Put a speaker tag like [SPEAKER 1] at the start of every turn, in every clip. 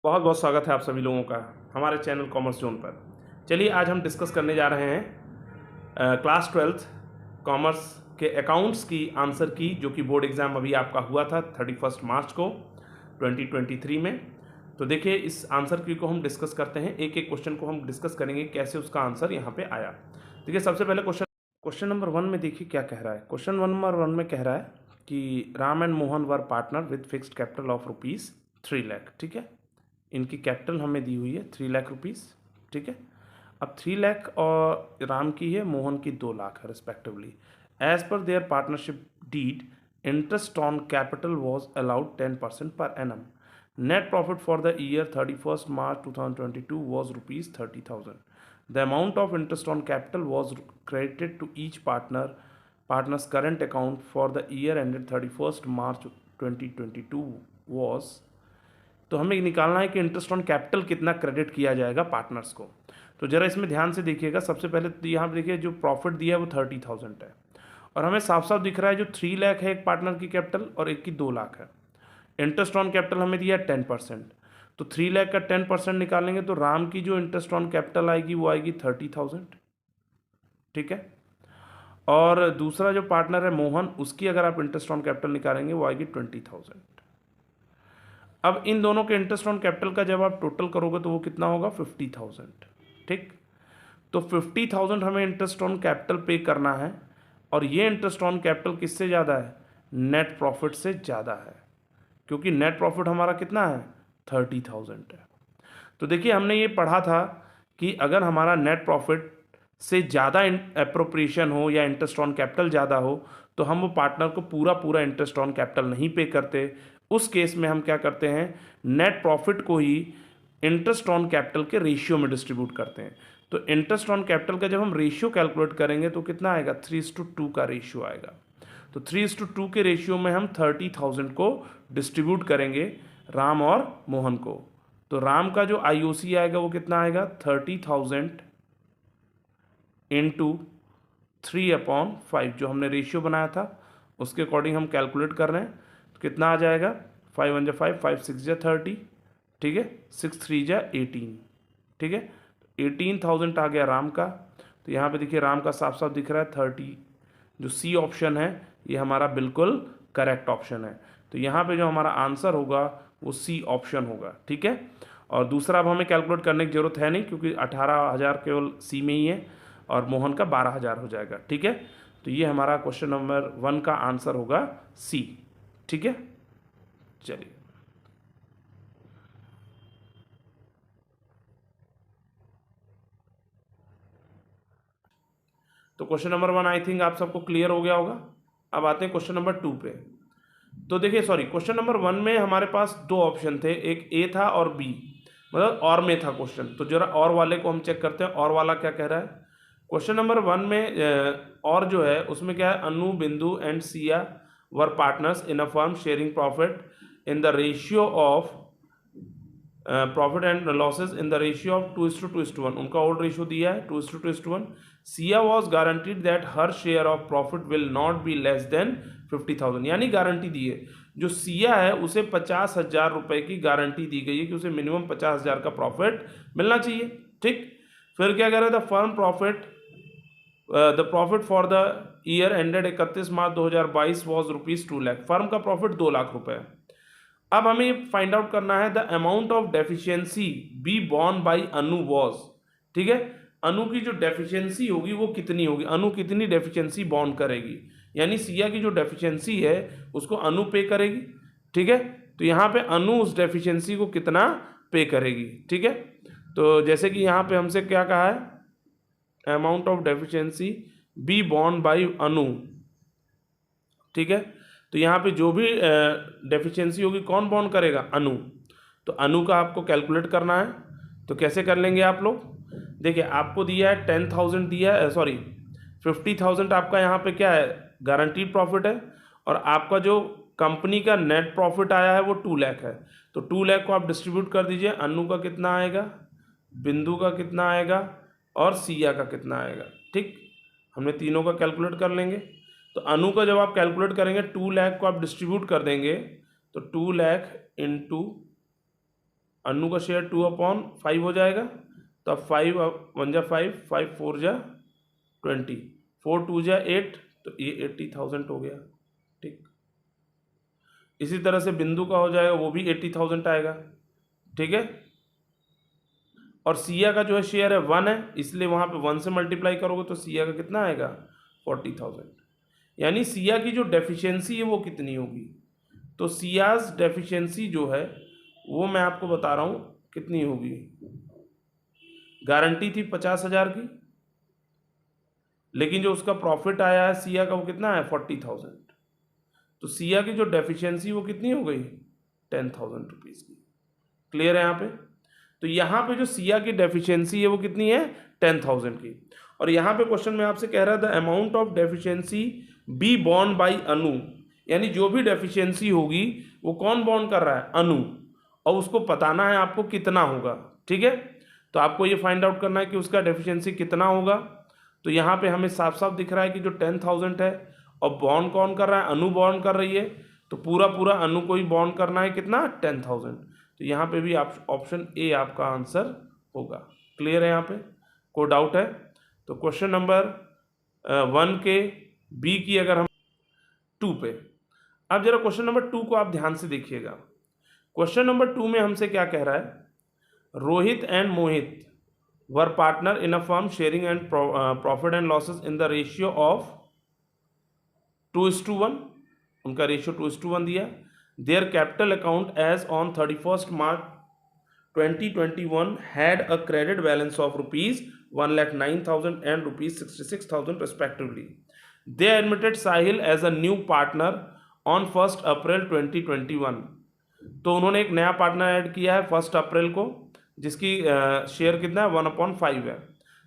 [SPEAKER 1] बहुत बहुत स्वागत है आप सभी लोगों का हमारे चैनल कॉमर्स जोन पर। चलिए आज हम डिस्कस करने जा रहे हैं क्लास 12th कॉमर्स के अकाउंट्स की आंसर की, जो कि बोर्ड एग्ज़ाम अभी आपका हुआ था 31 मार्च को 2023 में। तो देखिए इस आंसर की को हम डिस्कस करते हैं, एक एक क्वेश्चन को हम डिस्कस करेंगे कैसे उसका आंसर यहाँ पे आया। देखिए सबसे पहले क्वेश्चन नंबर 1 में देखिए क्या कह रहा है। क्वेश्चन नंबर 1 में कह रहा है कि Ram and Mohan were partner with fixed capital of ₹3 lakh. ठीक है, इनकी कैपिटल हमें दी हुई है 3 लाख रुपीज़। ठीक है, अब 3 लाख और राम की है, मोहन की 2 लाख है respectively. As per their partnership deed interest on capital was allowed 10% per annum. Net profit for the year 31 March 2022 was ₹30,000. The amount of interest on capital was credited to each partner's current account for the year ended 31 March 2022 was। तो हमें निकालना है कि interest on capital कितना credit किया जाएगा partners को। तो जरा इसमें ध्यान से देखिएगा। सबसे पहले तो यहाँ पे देखिए जो प्रॉफिट दिया है वो 30,000 है, और हमें साफ साफ दिख रहा है जो 3 लाख है एक पार्टनर की कैपिटल और एक की 2 लाख है। इंटरेस्ट ऑन कैपिटल हमें दिया है 10%, तो 3 लाख का 10% निकालेंगे तो राम की जो इंटरेस्ट ऑन कैपिटल आएगी वो आएगी 30,000। ठीक है, और दूसरा जो पार्टनर है मोहन, उसकी अगर आप इंटरेस्ट ऑन कैपिटल निकालेंगे वो आएगी 20,000। अब इन दोनों के इंटरेस्ट ऑन कैपिटल का जब आप टोटल करोगे तो वो कितना होगा 50,000। ठीक, तो 50,000 हमें इंटरेस्ट ऑन कैपिटल पे करना है, और ये इंटरेस्ट ऑन कैपिटल किससे ज़्यादा है? नेट प्रॉफिट से ज़्यादा है, क्योंकि नेट प्रॉफिट हमारा कितना है 30,000 है। तो देखिए हमने ये पढ़ा था कि अगर हमारा नेट प्रॉफिट से ज़्यादा अप्रोप्रिएशन हो या इंटरेस्ट ऑन कैपिटल ज़्यादा हो तो हम वो पार्टनर को पूरा इंटरेस्ट ऑन कैपिटल नहीं पे करते। उस केस में हम क्या करते हैं, नेट प्रॉफिट को ही इंटरेस्ट ऑन कैपिटल के रेशियो में डिस्ट्रीब्यूट करते हैं। तो इंटरेस्ट ऑन कैपिटल का जब हम रेशियो कैलकुलेट करेंगे तो कितना आएगा 3:2 का रेशियो आएगा। तो 3:2 के रेशियो में हम 30,000 को डिस्ट्रीब्यूट करेंगे राम और मोहन को। तो राम का जो IOC आएगा वो कितना आएगा 30,000 इंटू 3/5, जो हमने रेशियो बनाया था उसके अकॉर्डिंग हम कैलकुलेट कर रहे हैं। तो कितना आ जाएगा 5 1 5 5 6 30। ठीक है, 6 3 18। ठीक है, 18,000 आ गया राम का। तो यहाँ पे देखिए राम का साफ साफ दिख रहा है 30। जो सी ऑप्शन है ये हमारा बिल्कुल करेक्ट ऑप्शन है। तो यहाँ पे जो हमारा आंसर होगा वो सी ऑप्शन होगा। ठीक है, और दूसरा अब हमें कैलकुलेट करने की ज़रूरत है नहीं, क्योंकि 18,000 केवल सी में ही है और मोहन का 12,000 हो जाएगा। ठीक है, तो ये हमारा क्वेश्चन नंबर 1 का आंसर होगा सी। ठीक है, चलिए तो क्वेश्चन नंबर 1 आई थिंक आप सबको क्लियर हो गया होगा। अब आते हैं क्वेश्चन नंबर 2 पे। तो देखिए क्वेश्चन नंबर 1 में हमारे पास 2 ऑप्शन थे, एक ए था और बी, मतलब और में था क्वेश्चन। तो जरा और वाले को हम चेक करते हैं, और वाला क्या कह रहा है। क्वेश्चन नंबर 1 में और जो है उसमें क्या है, अनु, बिंदु and Siya were partners in a firm sharing profit in the ratio of profit and losses in the ratio of 2:2:1। उनका ओल्ड रेशियो दिया है 2:2:1। Siya was guaranteed that her share of profit will not be less than 50,000, यानी guarantee दी है। जो सिया है उसे 50,000 रुपये की गारंटी दी गई है कि उसे मिनिमम 50,000 का प्रॉफिट मिलना चाहिए। ठीक, फिर क्या कह रहे थे, firm profit the profit for the year ended 31 March 2022 was ₹2 lakh. Firm का प्रॉफिट 2 लाख रुपए। अब हमें फाइंड आउट करना है the amount of deficiency be borne by Anu was. ठीक है, अनु की जो डेफिशिएंसी होगी वो कितनी होगी, अनु कितनी डेफिशिएंसी बॉर्न करेगी, यानी सिया की जो डेफिशिएंसी है उसको अनु पे करेगी। ठीक है, तो यहाँ पे अनु उस डेफिशिएंसी को कितना पे करेगी। ठीक है, तो जैसे कि यहाँ पे हमसे क्या कहा है, amount of deficiency be borne by Anu. ठीक है, तो यहाँ पे जो भी डेफिशिएंसी होगी कौन बॉर्न करेगा, अनु। तो अनु का आपको कैलकुलेट करना है। तो कैसे कर लेंगे आप लोग, देखिए आपको दिया है 10,000 दिया है, सॉरी 50,000 आपका यहाँ पे क्या है गारंटीड प्रॉफिट है, और आपका जो कंपनी का नेट प्रॉफिट आया है वो 2 लाख है। तो 2 लाख को आप डिस्ट्रीब्यूट कर दीजिए, अनु का कितना आएगा, बिंदु का कितना आएगा और सिया का कितना आएगा। ठीक, हमने तीनों का कैलकुलेट कर लेंगे। तो अनु का जब आप कैलकुलेट करेंगे 2 लाख को आप डिस्ट्रीब्यूट कर देंगे, तो 2 लाख इंटू अनु का शेयर 2/5 हो जाएगा, तो अब 5 1 जा 5, 5 4 जा 20, 4 2 जा 8, तो ये 80,000 हो गया। ठीक, इसी तरह से बिंदु का हो जाएगा, वो भी 80,000 आएगा। ठीक है, और सिया का जो है शेयर है 1 है, इसलिए वहाँ पे 1 से मल्टीप्लाई करोगे तो सिया का कितना आएगा 40,000। यानी सिया की जो डेफिशिएंसी है वो कितनी होगी, तो सियाज डेफिशिएंसी जो है वो मैं आपको बता रहा हूँ कितनी होगी। गारंटी थी 50,000 की, लेकिन जो उसका प्रॉफिट आया है सिया का वो कितना है 40,000, तो सिया की जो डेफिशिएंसी वो कितनी हो गई 10,000 रुपीज़ की। क्लियर है यहाँ पे? तो यहाँ पे जो सिया की डेफिशिएंसी है वो कितनी है 10,000 की। और यहाँ पे क्वेश्चन में आपसे कह रहा था amount of deficiency be borne by Anu, यानी जो भी डेफिशिएंसी होगी वो कौन बॉर्न कर रहा है अनु, और उसको बताना है आपको कितना होगा। ठीक है, तो आपको ये फाइंड आउट करना है कि उसका डेफिशिएंसी कितना होगा। तो यहाँ पे हमें साफ साफ दिख रहा है कि जो 10,000 है, और बॉर्न कौन कर रहा है अनु बॉर्न कर रही है, तो पूरा पूरा अनु को ही बॉर्न करना है कितना 10,000। तो यहाँ पे भी आप ऑप्शन ए आपका आंसर होगा। क्लियर है यहाँ पे, कोई डाउट है? तो क्वेश्चन नंबर 1 के बी की अगर हम 2 पे, अब जरा क्वेश्चन नंबर 2 को आप ध्यान से देखिएगा। क्वेश्चन नंबर 2 में हमसे क्या कह रहा है, Rohit and Mohit were partner in a firm sharing and profit and losses in the ratio of 2:1, उनका रेशियो 2:1 दिया। Their capital account as on 31 March 2021 had a credit balance of ₹1,09,000 and ₹66,000 respectively. They admitted Sahil as a new partner on 1 अप्रैल 2021. तो उन्होंने एक नया partner add किया है 1 अप्रैल को, जिसकी शेयर कितना है 1/5 है।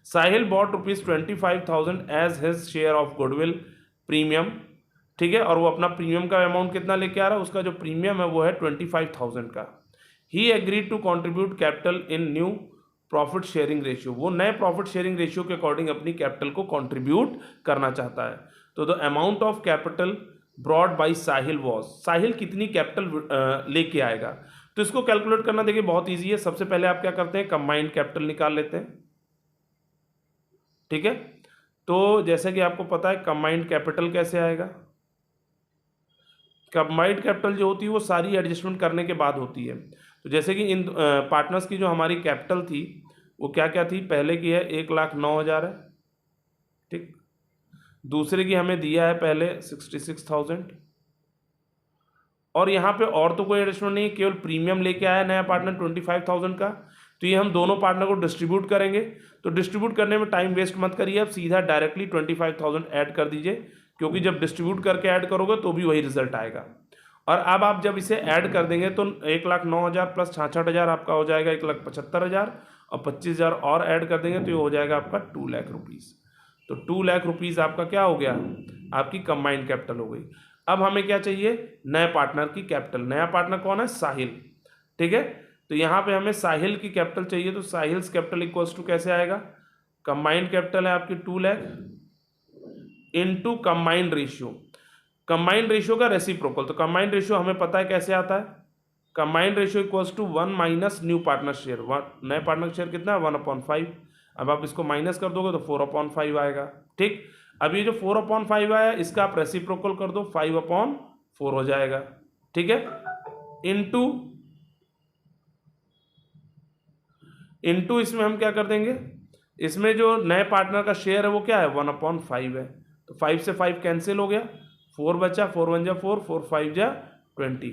[SPEAKER 1] Sahil bought ₹25,000 as his share of goodwill premium. ठीक है, और वो अपना प्रीमियम का अमाउंट कितना लेके आ रहा है, उसका जो प्रीमियम है वो है 25,000 का। He agreed to contribute capital in new profit sharing ratio, वो नए प्रॉफिट शेयरिंग रेशियो के अकॉर्डिंग अपनी कैपिटल को कंट्रीब्यूट करना चाहता है। तो the amount of capital brought by Sahil was, Sahil कितनी कैपिटल लेके आएगा, तो इसको कैलकुलेट करना देखिए बहुत इजी है। सबसे पहले आप क्या करते हैं, कंबाइंड कैपिटल निकाल लेते हैं। ठीक है, तो जैसे कि आपको पता है कंबाइंड कैपिटल कैसे आएगा, कंबाइंड कैपिटल जो होती है वो सारी एडजस्टमेंट करने के बाद होती है। तो जैसे कि इन पार्टनर्स की जो हमारी कैपिटल थी वो क्या क्या थी, पहले की है 1,09,000 है। ठीक, दूसरे की हमें दिया है पहले 66,000, और यहाँ पे और तो कोई एडजस्टमेंट नहीं, केवल प्रीमियम लेके आया नया पार्टनर 25,000 का। तो ये हम दोनों पार्टनर को डिस्ट्रीब्यूट करेंगे, तो डिस्ट्रीब्यूट करने में टाइम वेस्ट मत करिए, अब सीधा डायरेक्टली 25,000 ऐड कर दीजिए, क्योंकि जब डिस्ट्रीब्यूट करके ऐड करोगे तो भी वही रिजल्ट आएगा। और अब आप जब इसे ऐड कर देंगे तो 1,09,000 प्लस 66,000 आपका हो जाएगा 1,75,000, और 25,000 और ऐड कर देंगे तो ये हो जाएगा आपका 2 लाख रुपीज़। तो 2 लाख रुपीज़ आपका क्या हो गया, आपकी कंबाइंड कैपिटल हो गई। अब हमें क्या चाहिए, नए पार्टनर की कैपिटल। नया पार्टनर कौन है, साहिल। ठीक है, तो यहाँ पे हमें साहिल की कैपिटल चाहिए, तो साहिल्स कैपिटल इक्वल्स टू कैसे आएगा, कंबाइंड कैपिटल है आपकी 2 lakh into combined ratio, combined ratio का रेसिप्रोकल। तो कंबाइंड रेशियो हमें पता है कैसे आता है, combined ratio equals to 1 minus new partner share. नए पार्टनर शेयर कितना है 1/5, अब आप इसको माइनस कर दोगे तो 4/5 आएगा। ठीक, अब ये जो 4/5 आया इसका आप रेसिप्रोकल कर दो, 5/4 हो जाएगा। ठीक है, इनटू इसमें हम क्या कर देंगे, इसमें जो नए पार्टनर का शेयर है वो क्या है 1/5 है, तो 5 से 5 कैंसिल हो गया, 4 बचा, 4 1 जा 4, 4 5 जा 20,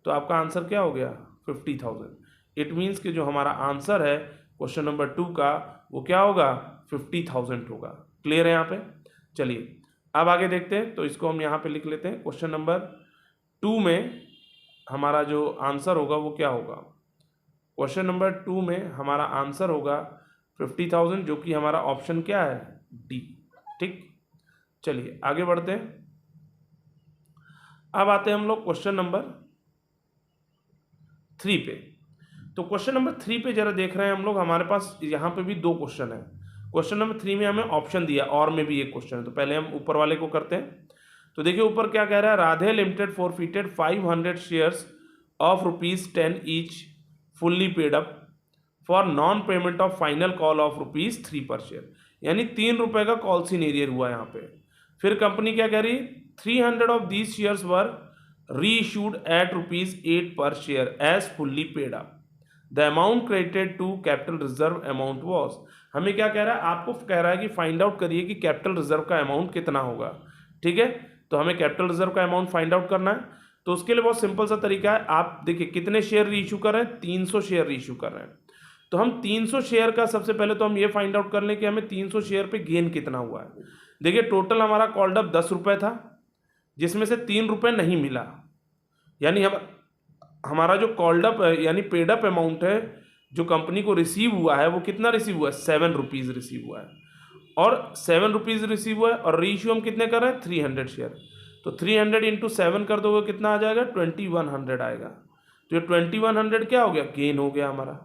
[SPEAKER 1] तो आपका आंसर क्या हो गया 50,000। इट मीन्स कि जो हमारा आंसर है क्वेश्चन नंबर 2 का वो क्या होगा 50,000 होगा। क्लियर है यहाँ पे? चलिए अब आगे देखते हैं, तो इसको हम यहाँ पे लिख लेते हैं। क्वेश्चन नंबर 2 में हमारा जो आंसर होगा वो क्या होगा, क्वेश्चन नंबर 2 में हमारा आंसर होगा 50,000, जो कि हमारा ऑप्शन क्या है डी। ठीक, चलिए आगे बढ़ते हैं। अब आते हैं हम लोग क्वेश्चन नंबर 3 पे। तो क्वेश्चन नंबर 3 पे जरा देख रहे हैं हम लोग, हमारे पास यहाँ पे भी 2 क्वेश्चन है। क्वेश्चन नंबर 3 में हमें ऑप्शन दिया और में भी एक क्वेश्चन है, तो पहले हम ऊपर वाले को करते हैं। तो देखिए ऊपर क्या कह रहा है, Radhe limited forfeited 500 shares of ₹10 each fully paid up for non payment of final call of ₹3 पर शेयर, यानी ₹3 का कॉल सीनेरियर हुआ यहाँ पे। फिर कंपनी क्या कह रही, 300 ऑफ दीज शेयर्स वर री issued at ₹8 per share as fully paid up, the amount credited to capital reserve amount was. हमें क्या कह रहा है, आपको कह रहा है कि फाइंड आउट करिए कि कैपिटल रिजर्व का अमाउंट कितना होगा। ठीक है, तो हमें कैपिटल रिजर्व का अमाउंट फाइंड आउट करना है। तो उसके लिए बहुत सिंपल सा तरीका है, आप देखिए कितने शेयर री इशू कर रहे हैं, 300 शेयर री इशू कर रहे हैं। तो हम 300 शेयर का सबसे पहले तो हम ये फाइंड आउट कर लें कि हमें 300 शेयर पे गेन कितना हुआ है। देखिए टोटल हमारा कॉल्ड अप ₹10 था, जिसमें से ₹3 नहीं मिला, यानी हमारा जो कॉल्ड अप यानी पेड अप अमाउंट है जो कंपनी को रिसीव हुआ है वो कितना रिसीव हुआ है, ₹7 रिसीव हुआ है। और ₹7 रिसीव हुआ है और री इशू हम कितने कर रहे हैं, 300 शेयर। तो 300 इंटू 7 कर दोगे कितना आ जाएगा, 2100 आएगा। तो ये 2100 क्या हो गया, गेन हो गया हमारा।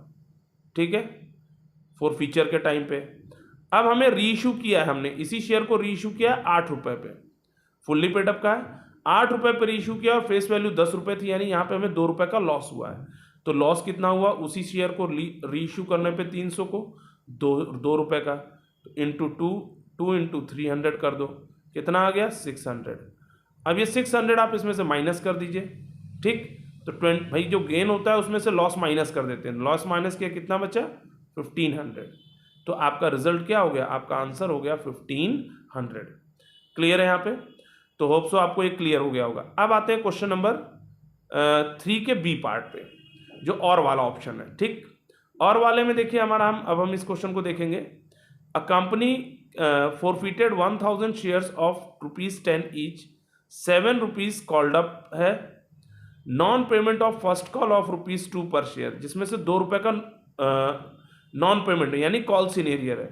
[SPEAKER 1] ठीक है, फॉर फ्यूचर के टाइम पे। अब हमें री इशू किया है, हमने इसी शेयर को री इशू किया है ₹8 पे, फुल्ली पेड अप का है, ₹8 पे री इशू किया और फेस वैल्यू ₹10 थी, यानी यहाँ पे हमें ₹2 का लॉस हुआ है। तो लॉस कितना हुआ, उसी शेयर को री इशू करने पे 300 को ₹2 का, तो इंटू 2 इंटू 300 कर दो, कितना आ गया 600। अब ये 600 आप इसमें से माइनस कर दीजिए। ठीक, तो भाई जो गेन होता है उसमें से लॉस माइनस कर देते हैं, लॉस माइनस किया कितना बचा 1500। तो आपका रिजल्ट क्या हो गया, आपका आंसर हो गया 1500। क्लियर है यहाँ पे, तो होप सो आपको ये क्लियर हो गया होगा। अब आते हैं क्वेश्चन नंबर 3 के बी पार्ट पे, जो और वाला ऑप्शन है। ठीक, और वाले में देखिए हमारा हम इस क्वेश्चन को देखेंगे। A company forfeited 1000 shares of ₹10 each, ₹7 called up है, non payment of first call of ₹2 per share, जिसमें से ₹2 का नॉन पेमेंट है यानी कॉल सीनेरियर है।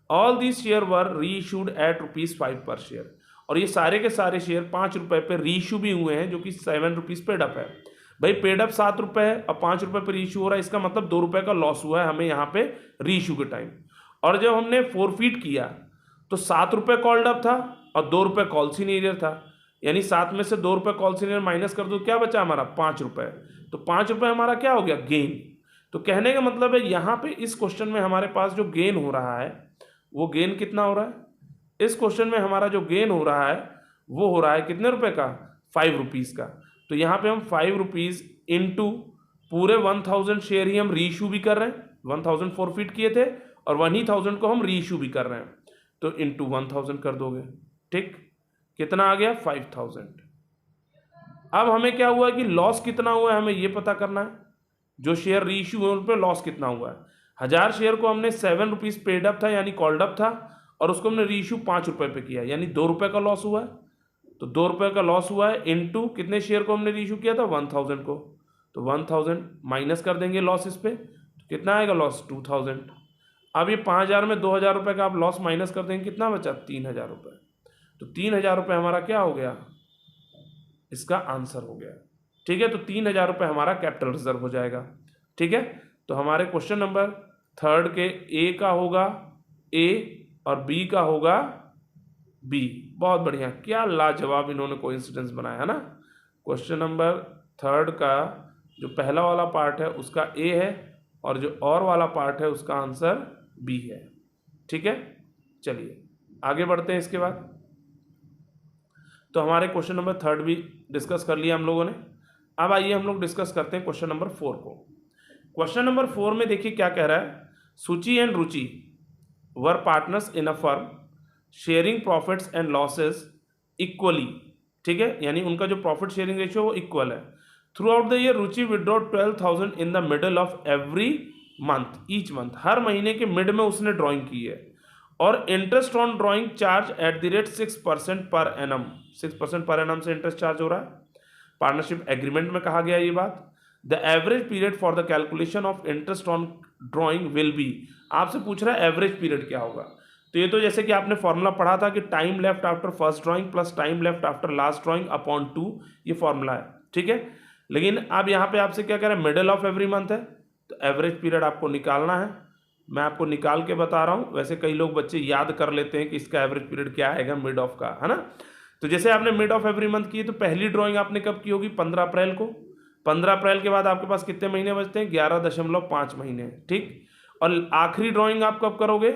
[SPEAKER 1] ऑल दीज शेयर वर री इशूड एट ₹5 पर शेयर, और ये सारे के सारे शेयर ₹5 पे री इशू भी हुए हैं, जो कि ₹7 पेड अप है। भाई पेड अप ₹7 है और ₹5 पे री इशू हो रहा है, इसका मतलब ₹2 का लॉस हुआ है हमें यहाँ पे री इशू के टाइम। और जब हमने फोरफीट किया तो ₹7 कॉल्ड अप था और ₹2 कॉल सीनेरियर था, यानी 7 में से ₹2 कॉल सीनियर माइनस कर दो, क्या बचा हमारा ₹5। तो ₹5 हमारा क्या हो गया, गेन। तो कहने का मतलब है यहाँ पे इस क्वेश्चन में हमारे पास जो गेन हो रहा है वो गेन कितना हो रहा है, इस क्वेश्चन में हमारा जो गेन हो रहा है वो हो रहा है कितने रुपए का, ₹5 का। तो यहाँ पे हम ₹5 इंटू पूरे 1000 शेयर ही हम री इशू भी कर रहे हैं, 1000 फोरफीट किए थे और 1000 को हम री इशू भी कर रहे हैं, तो इंटू 1000 कर दोगे। ठीक, कितना आ गया 5000। अब हमें क्या हुआ कि लॉस कितना हुआ है हमें ये पता करना है, जो शेयर री इशू हुए उन पर लॉस कितना हुआ है। 1000 शेयर को हमने ₹7 पेड अप था यानी कॉल्ड अप था, और उसको हमने री इशू ₹5 पे किया, यानी ₹2 का लॉस हुआ है। तो ₹2 का लॉस हुआ है इंटू कितने शेयर को हमने री इशू किया था, 1000 को, तो 1000 माइनस कर देंगे लॉस इस पे, तो कितना आएगा लॉस 2000। अब ये 5000 में ₹2000 का आप लॉस माइनस कर देंगे, कितना बचा ₹3000। तो ₹3000 हमारा क्या हो गया, इसका आंसर हो गया। ठीक है, तो ₹3000 हमारा कैपिटल रिजर्व हो जाएगा। ठीक है, तो हमारे क्वेश्चन नंबर 3 के ए का होगा ए और बी का होगा बी। बहुत बढ़िया, क्या लाजवाब इन्होंने कोइंसिडेंस बनाया है ना। क्वेश्चन नंबर 3 का जो पहला वाला पार्ट है उसका ए है और जो और वाला पार्ट है उसका आंसर बी है। ठीक है, चलिए आगे बढ़ते हैं। इसके बाद तो हमारे क्वेश्चन नंबर 3 भी डिस्कस कर लिया हम लोगों ने। अब आइए हम लोग डिस्कस करते हैं क्वेश्चन नंबर 4 को। क्वेश्चन नंबर 4 में देखिए क्या कह रहा है, Suchi and Ruchi were partners in a firm sharing profits and losses equally. ठीक है, यानी उनका जो प्रॉफिट शेयरिंग रेशियो वो इक्वल है। Throughout the year Ruchi withdraw 12,000 in the middle of every month, each month, हर महीने के मिड में उसने ड्राइंग की है, और interest on drawing charge at the rate 6% per annum, 6% per annum से इंटरेस्ट चार्ज हो रहा है। पार्टनरशिप एग्रीमेंट में कहा गया ये बात। The average period for the calculation of interest on drawing will be, आपसे पूछ रहा है एवरेज पीरियड क्या होगा। तो ये तो जैसे कि आपने फॉर्मूला पढ़ा था कि time left after first drawing plus time left after last drawing upon 2, ये फॉर्मूला है। ठीक है, लेकिन अब यहाँ पे आपसे क्या कह रहा है, मिडल ऑफ एवरी मंथ है, तो एवरेज पीरियड आपको निकालना है। मैं आपको निकाल के बता रहा हूँ, वैसे कई लोग बच्चे याद कर लेते हैं कि इसका एवरेज पीरियड क्या आएगा मिड ऑफ का, है ना। तो जैसे आपने मिड ऑफ एवरी मंथ की है तो पहली ड्राइंग आपने कब की होगी, 15 अप्रैल को, 15 अप्रैल के बाद आपके पास कितने महीने बचते हैं? 11.5 महीने, ठीक। और आखिरी ड्राइंग आप कब करोगे?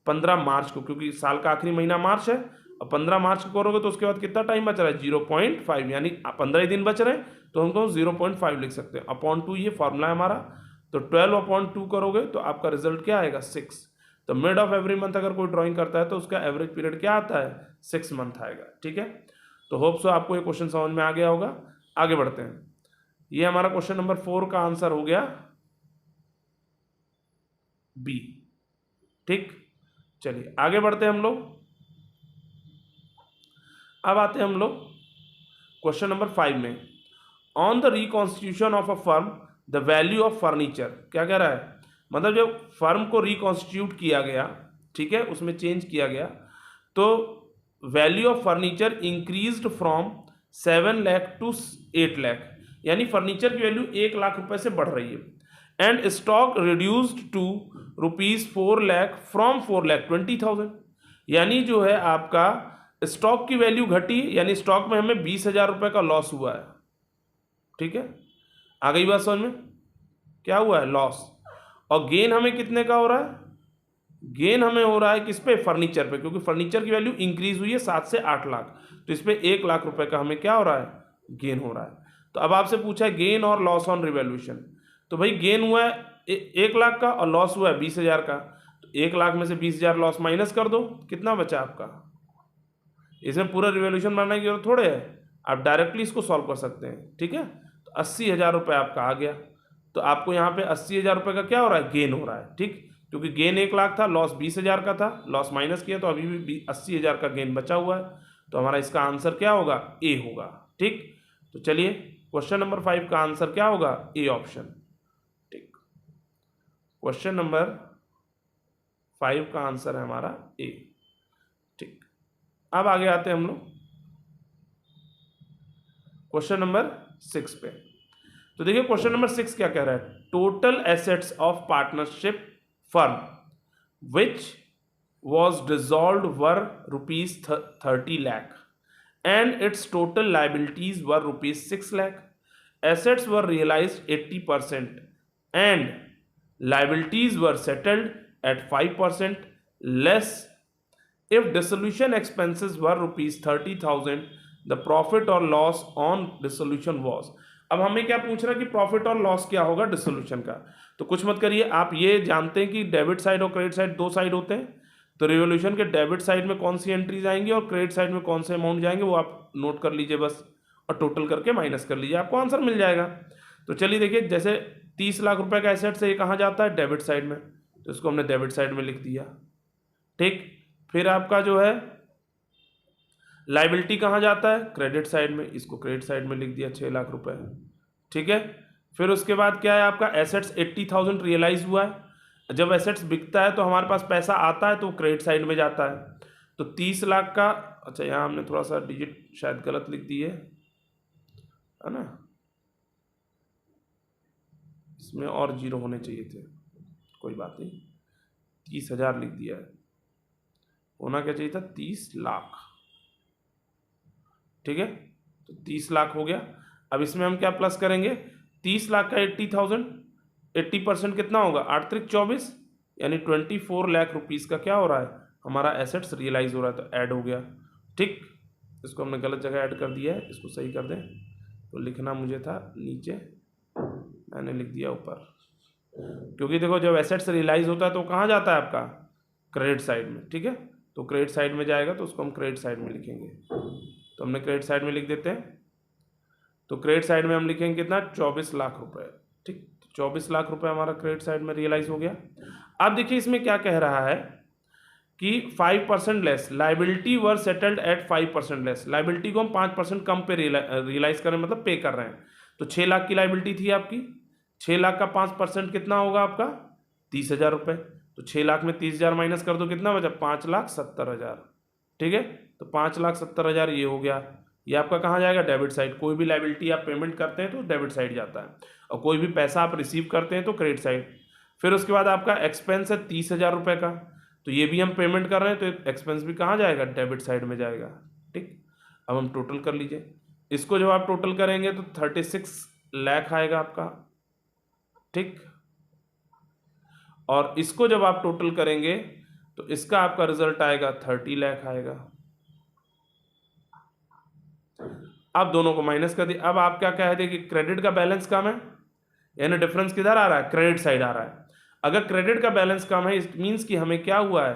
[SPEAKER 1] 15 मार्च को, क्योंकि साल का आखिरी महीना मार्च है। और 15 मार्च को करोगे तो उसके बाद कितना टाइम बच रहा है? 0.5, यानी 15 ही दिन बच रहे हैं, तो हमको 0.5 लिख सकते हैं। अपॉन 2 ये फॉर्मूला है हमारा। तो 12/2 करोगे तो आपका रिजल्ट क्या आएगा? 6। तो मिड ऑफ एवरी मंथ अगर कोई ड्राइंग करता है तो उसका एवरेज पीरियड क्या आता है? 6 मंथ आएगा, ठीक है। तो होप सो आपको ये क्वेश्चन समझ में आ गया होगा। आगे बढ़ते हैं। ये हमारा क्वेश्चन नंबर 4 का आंसर हो गया बी, ठीक। चलिए आगे बढ़ते हैं हम लोग। अब आते हैं हम लोग क्वेश्चन नंबर 5 में। On the reconstitution of a firm the value of furniture, क्या कह रहा है? मतलब जब फर्म को रिकॉन्स्टिट्यूट किया गया, ठीक है, उसमें चेंज किया गया, तो value of furniture increased from 7 lakh to 8 lakh, यानी फर्नीचर की वैल्यू 1 लाख रुपए से बढ़ रही है। And stock reduced to ₹4 lakh from 4 lakh 20,000, यानी जो है आपका स्टॉक की वैल्यू घटी, यानी स्टॉक में हमें 20,000 रुपए का लॉस हुआ है, ठीक है। आ गई बात समझ में? क्या हुआ है? लॉस। और गेन हमें कितने का हो रहा है? गेन हमें हो रहा है किस पे? फर्नीचर पे, क्योंकि फर्नीचर की वैल्यू इंक्रीज हुई है 7 से 8 लाख, तो इस पे 1 लाख रुपए का हमें क्या हो रहा है? गेन हो रहा है। तो अब आपसे पूछा है गेन और लॉस ऑन रिवैल्यूएशन। तो भाई गेन हुआ है 1 लाख का और लॉस हुआ है 20,000 का। तो 1 लाख में से 20,000 लॉस माइनस कर दो, कितना बचा आपका? इसमें पूरा रिवैल्यूएशन बनाने की जरूरत थोड़े है, आप डायरेक्टली इसको सॉल्व कर सकते हैं, ठीक है। तो 80,000 रुपये आपका आ गया। तो आपको यहाँ पे 80,000 रुपये का क्या हो रहा है? गेन हो रहा है, ठीक। क्योंकि गेन 1 लाख था, लॉस 20,000 का था, लॉस माइनस किया तो अभी भी 80,000 का गेन बचा हुआ है। तो हमारा इसका आंसर क्या होगा? ए होगा, ठीक। तो चलिए क्वेश्चन नंबर 5 का आंसर क्या होगा? ए ऑप्शन, ठीक। क्वेश्चन नंबर 5 का आंसर है हमारा ए, ठीक। अब आगे आते हैं हम लोग क्वेश्चन नंबर 6 पे। तो देखिए क्वेश्चन नंबर 6 क्या कह रहा है? Total assets of partnership firm which was dissolved were ₹30 lakh and its total liabilities were ₹6 lakh. Assets were realized 80% and liabilities were settled at 5% less. If dissolution expenses were ₹30,000, the profit or loss on dissolution was. अब हमें क्या पूछ रहा है कि profit और loss क्या होगा डिसोल्यूशन का? तो कुछ मत करिए, आप ये जानते हैं कि डेबिट साइड और क्रेडिट साइड दो साइड होते हैं। तो रिवोल्यूशन के डेबिट साइड में कौन सी एंट्रीज आएंगी और क्रेडिट साइड में कौन से अमाउंट जाएंगे वो आप नोट कर लीजिए बस, और टोटल करके माइनस कर लीजिए, आपको आंसर मिल जाएगा। तो चलिए देखिए, जैसे 30 लाख रुपए का एसेट से ये कहाँ जाता है? डेबिट साइड में, तो इसको हमने डेबिट साइड में लिख दिया, ठीक। फिर आपका जो है लाइबिलिटी कहाँ जाता है? क्रेडिट साइड में, इसको क्रेडिट साइड में लिख दिया 6 लाख रुपए, ठीक है। फिर उसके बाद क्या है आपका? एसेट्स 80,000 रियलाइज हुआ है। जब एसेट्स बिकता है तो हमारे पास पैसा आता है तो क्रेडिट साइड में जाता है। तो 30 लाख का, अच्छा यहाँ हमने थोड़ा सा डिजिट शायद गलत लिख दी है ना, इसमें और जीरो होने चाहिए थे, कोई बात नहीं, 30,000 लिख दिया है, होना क्या चाहिए था? 30 लाख, ठीक है। तो 30 लाख हो गया। अब इसमें हम क्या प्लस करेंगे? 30 लाख का 80,000, 80% कितना होगा? 8 त्रिक 24, यानी 24 लाख रुपीस का क्या हो रहा है? हमारा एसेट्स रियलाइज हो रहा है, तो ऐड हो गया, ठीक। इसको हमने गलत जगह ऐड कर दिया है, इसको सही कर दें। तो लिखना मुझे था नीचे, मैंने लिख दिया ऊपर, क्योंकि देखो जब एसेट्स रियलाइज होता है तो कहाँ जाता है आपका? क्रेडिट साइड में, ठीक है। तो क्रेडिट साइड में जाएगा तो उसको हम क्रेडिट साइड में लिखेंगे, तो हमने क्रेडिट साइड में लिख देते हैं। तो क्रेडिट साइड में हम लिखेंगे कितना? 24 लाख रुपए, ठीक। 24 लाख रुपए हमारा क्रेडिट साइड में रियलाइज हो गया। अब देखिए इसमें क्या कह रहा है कि 5% less, liability were settled at 5% less. Liability को हम 5% कम पे रियलाइज कर रहे हैं, मतलब पे कर रहे हैं। तो 6 लाख की लाइबिलिटी थी आपकी, 6 लाख का 5% कितना होगा आपका? 30,000 रुपये। तो 6 लाख में 30,000 माइनस कर दो, कितना बचा? 5,70,000, ठीक है। तो 5,70,000 ये हो गया। ये आपका कहाँ जाएगा? Debit side. कोई भी लाइबिलिटी आप पेमेंट करते हैं तो डेबिट साइड जाता है, और कोई भी पैसा आप रिसीव करते हैं तो क्रेडिट साइड। फिर उसके बाद आपका एक्सपेंस है 30,000 रुपये का, तो ये भी हम पेमेंट कर रहे हैं तो एक्सपेंस भी कहाँ जाएगा? डेबिट साइड में जाएगा, ठीक। अब हम टोटल कर लीजिए, इसको जब आप टोटल करेंगे तो 36 लाख आएगा आपका, ठीक। और इसको जब आप टोटल करेंगे तो इसका आपका रिजल्ट आएगा 30 लाख आएगा। अब दोनों को माइनस कर दिए। अब आप क्या कह दें कि क्रेडिट का बैलेंस कम है, यानी डिफरेंस किधर आ रहा है, क्रेडिट साइड आ रहा है। अगर क्रेडिट का बैलेंस कम है इट मीन्स कि हमें क्या हुआ है,